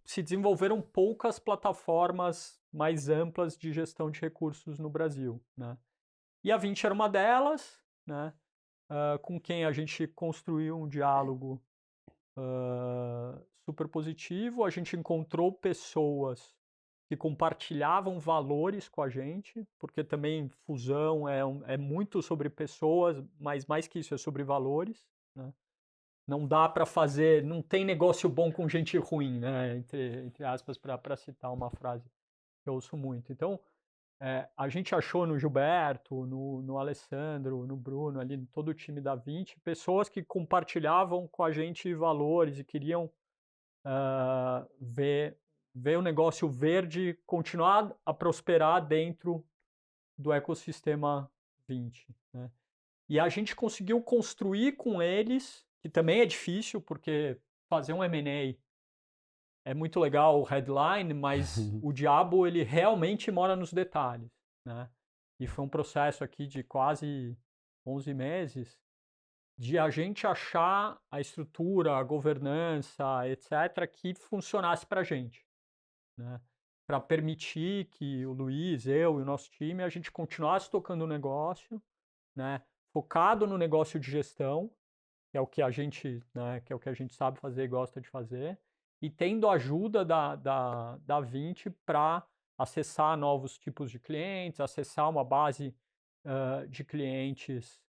se desenvolveram poucas plataformas mais amplas de gestão de recursos no Brasil, né? E a 20 era uma delas, né? Com quem a gente construiu um diálogo super positivo. A gente encontrou pessoas que compartilhavam valores com a gente, porque também fusão é muito sobre pessoas, mas mais que isso é sobre valores, né? Não dá para fazer, não tem negócio bom com gente ruim, né? Entre aspas, para citar uma frase que eu ouço muito. Então, a gente achou no Gilberto, no Alessandro, no Bruno, ali, todo o time da 20, pessoas que compartilhavam com a gente valores e queriam ver o negócio verde continuar a prosperar dentro do ecossistema 20, né? E a gente conseguiu construir com eles, que também é difícil, porque fazer um M&A é muito legal o headline, mas o diabo ele realmente mora nos detalhes, né? E foi um processo aqui de quase 11 meses de a gente achar a estrutura, a governança, etc., que funcionasse para a gente, né? Para permitir que o Luiz, eu e o nosso time, a gente continuasse tocando o negócio, né? Focado no negócio de gestão, que é o que a gente, né, que é o que a gente sabe fazer e gosta de fazer, e tendo a ajuda da 20 para acessar novos tipos de clientes, acessar uma base de clientes,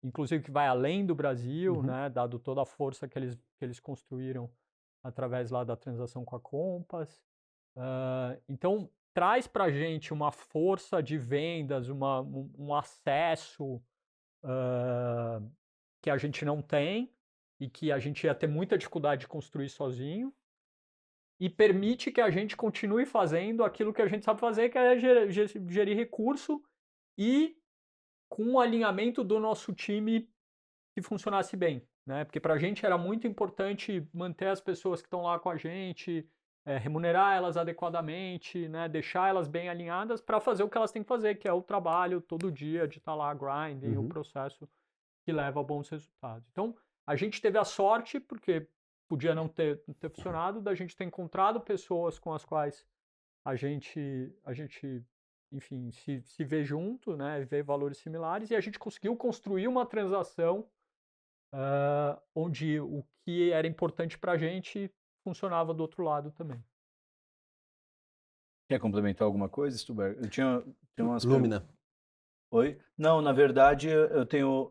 inclusive que vai além do Brasil, né, dado toda a força que eles construíram através lá da transação com a Compass. Então, traz para a gente uma força de vendas, um acesso que a gente não tem e que a gente ia ter muita dificuldade de construir sozinho, e permite que a gente continue fazendo aquilo que a gente sabe fazer, que é gerir recurso e com o alinhamento do nosso time que funcionasse bem, né? Porque para a gente era muito importante manter as pessoas que estão lá com a gente, remunerar elas adequadamente, né? Deixar elas bem alinhadas para fazer o que elas têm que fazer, que é o trabalho todo dia de estar lá grinding, o processo que leva a bons resultados. Então, a gente teve a sorte, porque podia não ter funcionado, da gente ter encontrado pessoas com as quais a gente enfim, se vê junto, né? Vê valores similares, e a gente conseguiu construir uma transação onde o que era importante para a gente funcionava do outro lado também. Quer complementar alguma coisa, Stuber? Eu tinha umas Lumina. Oi? Não, na verdade, eu tenho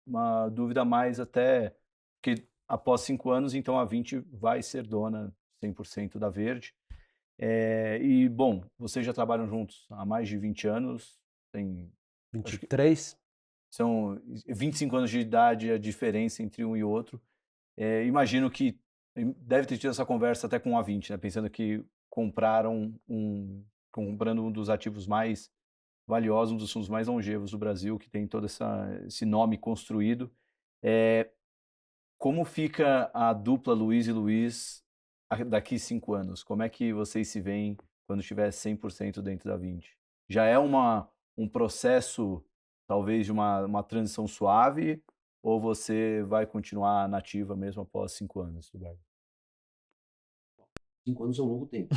uma dúvida mais até que após 5 anos, então a 20 vai ser dona 100% da Verde. E, bom, vocês já trabalham juntos há mais de 20 anos, tem 23. são 25 anos de idade a diferença entre um e outro. Imagino que deve ter tido essa conversa até com a 20, né? Pensando que comprando um dos ativos mais valiosos, um dos fundos mais longevos do Brasil, que tem todo esse nome construído. Como fica a dupla Luiz e Luiz daqui 5 anos? Como é que vocês se veem quando estiver 100% dentro da 20? Já é um processo, talvez, de uma transição suave, ou você vai continuar nativa mesmo após 5 anos, Stuber? 5 anos é um longo tempo.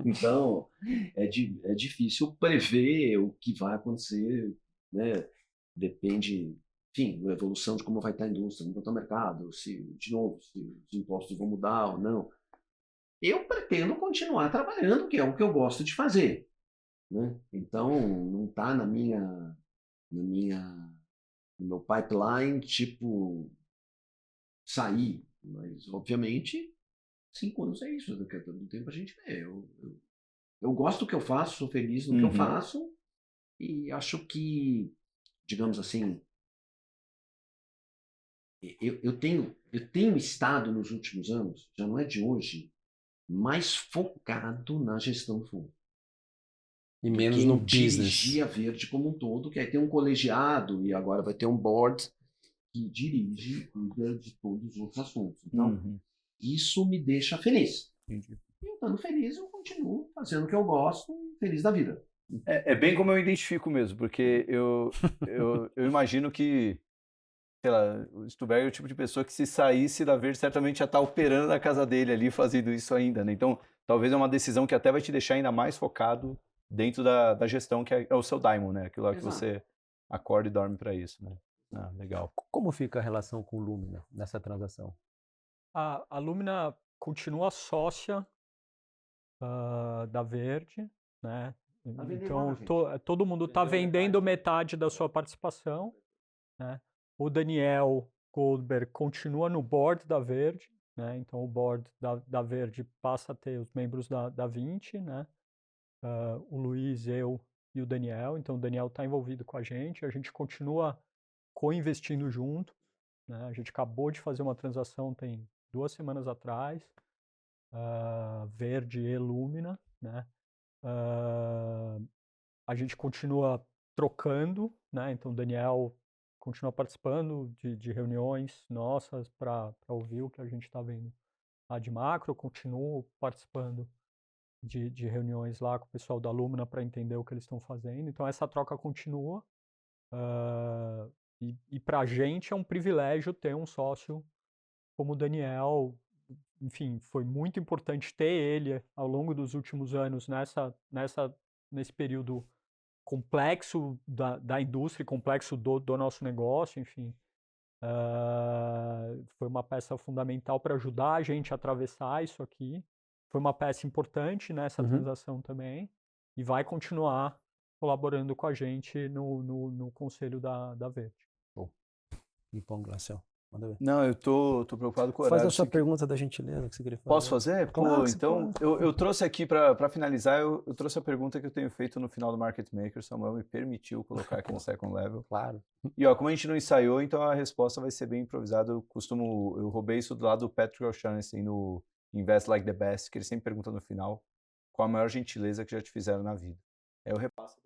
Então, é difícil prever o que vai acontecer, né? Depende, enfim, da evolução de como vai estar a indústria, como vai estar o mercado, se os impostos vão mudar ou não. Eu pretendo continuar trabalhando, que é o que eu gosto de fazer, né? Então, não está no meu pipeline, tipo, sair. Mas, obviamente, 5 anos é isso. Daqui a todo tempo a gente vê. Eu gosto do que eu faço, sou feliz no que eu faço e acho que, digamos assim, eu tenho estado nos últimos anos, já não é de hoje, mais focado na gestão do fundo. E menos no business. Dirigir a Verde como um todo, que aí tem um colegiado e agora vai ter um board que dirige e cuida de todos os outros assuntos. Então, isso me deixa feliz. Entendi. E eu estando feliz, eu continuo fazendo o que eu gosto e feliz da vida. É bem como eu identifico mesmo, porque eu imagino que, sei lá, o Stuber é o tipo de pessoa que se saísse da Verde certamente já está operando na casa dele ali, fazendo isso ainda, né? Então, talvez é uma decisão que até vai te deixar ainda mais focado dentro da gestão, que é o seu daimon, né? Aquilo lá que você acorda e dorme para isso, né? Ah, legal. Como fica a relação com o Lumina nessa transação? A Lumina continua sócia da Verde, né? Então, todo mundo está vendendo metade da sua participação, né? O Daniel Goldberg continua no board da Verde, né? Então, o board da Verde passa a ter os membros da 20, né? O Luiz, eu e o Daniel. Então, o Daniel está envolvido com a gente continua co-investindo junto, né? A gente acabou de fazer uma transação tem 2 semanas atrás, Verde e Lumina, né? A gente continua trocando, né? Então, o Daniel continua participando de reuniões nossas para ouvir o que a gente está vendo lá de macro. Eu continuo participando de reuniões lá com o pessoal da Lumina para entender o que eles estão fazendo. Então, essa troca continua. E para a gente é um privilégio ter um sócio como o Daniel. Enfim, foi muito importante ter ele ao longo dos últimos anos nesse período complexo da indústria, complexo do nosso negócio, enfim. Foi uma peça fundamental para ajudar a gente a atravessar isso aqui. Foi uma peça importante nessa transação também e vai continuar colaborando com a gente no conselho da Verde. Ping-pong, Glacial. Manda ver. Não, eu tô preocupado com o horário. Faz a sua pergunta da gentileza que você queria fazer. Posso fazer? Claro, Pô, então, eu trouxe aqui para finalizar, eu trouxe a pergunta que eu tenho feito no final do Market Maker. Samuel me permitiu colocar aqui no Second Level. Claro. E ó, como a gente não ensaiou, então a resposta vai ser bem improvisada. Eu roubei isso do lado do Patrick O'Shaughnessy no Invest Like the Best, que ele sempre pergunta no final qual a maior gentileza que já te fizeram na vida. Aí eu repasso.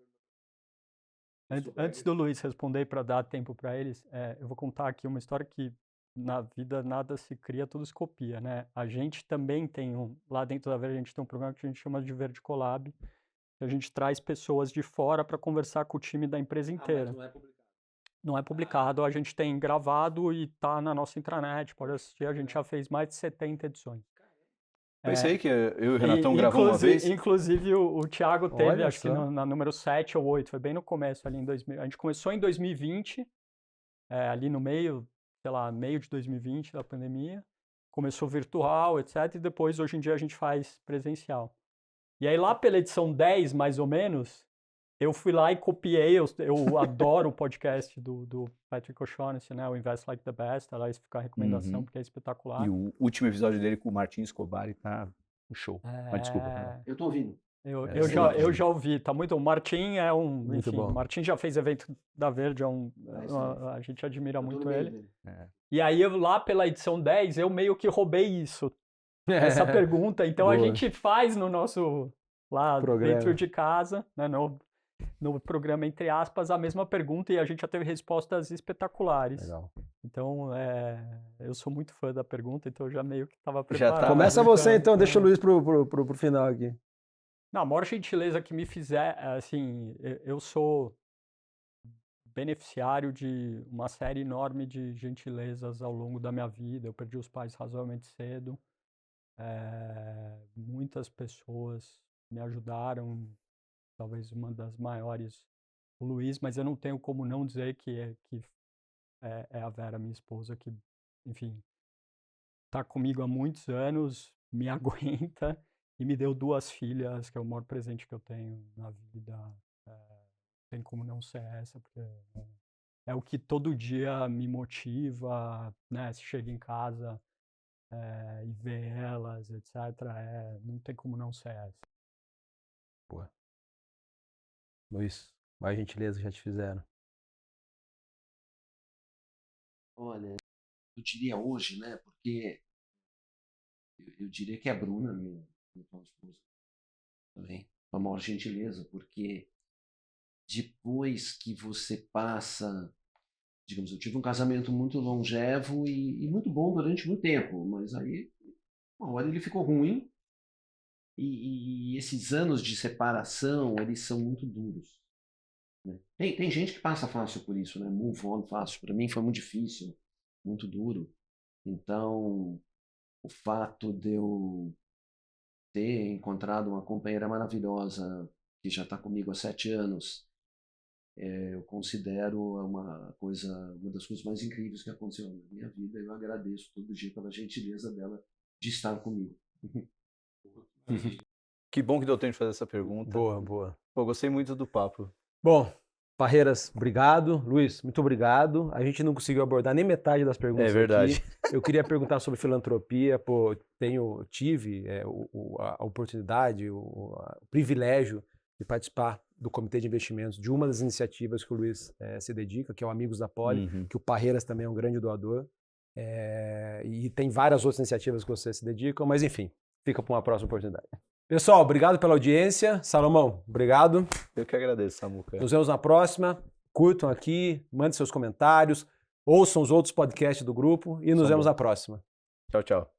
Antes do Luiz responder para dar tempo para eles, eu vou contar aqui uma história que na vida nada se cria, tudo se copia, né? A gente também tem lá dentro da Verde a gente tem um programa que a gente chama de Verde Collab, que a gente traz pessoas de fora para conversar com o time da empresa inteira. Mas não é publicado. Não é publicado, a gente tem gravado e tá na nossa intranet, pode assistir, a gente já fez mais de 70 edições. Pensei que eu e o Renatão gravamos uma vez. Inclusive o Thiago teve, Olha acho que na número 7 ou 8, foi bem no começo ali em 2000. A gente começou em 2020, ali no meio, sei lá, meio de 2020 da pandemia. Começou virtual, etc. E depois, hoje em dia, a gente faz presencial. E aí lá pela edição 10, mais ou menos, eu fui lá e copiei, eu adoro o podcast do Patrick O'Shaughnessy, né? O Invest Like the Best, aliás, fica a recomendação, porque é espetacular. E o último episódio dele com o Martin Escobar tá um show. Mas desculpa. Eu tô ouvindo. Eu já ouvi, tá muito. O Martin é Muito bom. O Martin já fez evento da Verde, a gente admira muito ele. E aí, lá pela edição 10, eu meio que roubei isso, essa pergunta. Então, a gente faz no nosso, lá programa. dentro de casa, né, no programa, entre aspas, a mesma pergunta e a gente já teve respostas espetaculares. Legal. Então, eu sou muito fã da pergunta, então eu já meio que estava preparado. tá. Começa você então, deixa o Luiz pro final aqui. Não, a maior gentileza que me fizer, assim, eu sou beneficiário de uma série enorme de gentilezas ao longo da minha vida. Eu perdi os pais razoavelmente cedo. Muitas pessoas me ajudaram, talvez uma das maiores, o Luiz, mas eu não tenho como não dizer que é a Vera, minha esposa, que, enfim, está comigo há muitos anos, me aguenta e me deu 2 filhas, que é o maior presente que eu tenho na vida. Não tem como não ser essa, porque é o que todo dia me motiva, né? Se chega em casa e vê elas, etc. Não tem como não ser essa. Boa. Luiz, mais gentileza já te fizeram. Olha, eu diria hoje, né? Porque eu diria que a Bruna, minha esposa, também, com a maior gentileza, porque depois que você passa, digamos, eu tive um casamento muito longevo e muito bom durante muito tempo, mas aí uma hora ele ficou ruim e esses anos de separação, eles são muito duros. Né? Tem gente que passa fácil por isso, né? Move on fácil. Para mim foi muito difícil, muito duro. Então, o fato de eu ter encontrado uma companheira maravilhosa que já está comigo há 7 anos, eu considero uma das coisas mais incríveis que aconteceu na minha vida. Eu agradeço todo dia pela gentileza dela de estar comigo. Que bom que deu tempo de fazer essa pergunta. Boa. Pô, gostei muito do papo. Bom, Parreiras, obrigado. Luiz, muito obrigado. A gente não conseguiu abordar nem metade das perguntas. É verdade. Aqui. Eu queria perguntar sobre filantropia. Pô, tive a oportunidade, o privilégio de participar do Comitê de Investimentos de uma das iniciativas que o Luiz se dedica, que é o Amigos da Poli, que o Parreiras também é um grande doador. E tem várias outras iniciativas que você se dedica, mas enfim, fica para uma próxima oportunidade. Pessoal, obrigado pela audiência. Salomão, obrigado. Eu que agradeço, Samuca. Nos vemos na próxima. Curtam aqui, mandem seus comentários, ouçam os outros podcasts do grupo e nos vemos na próxima. Tchau, tchau.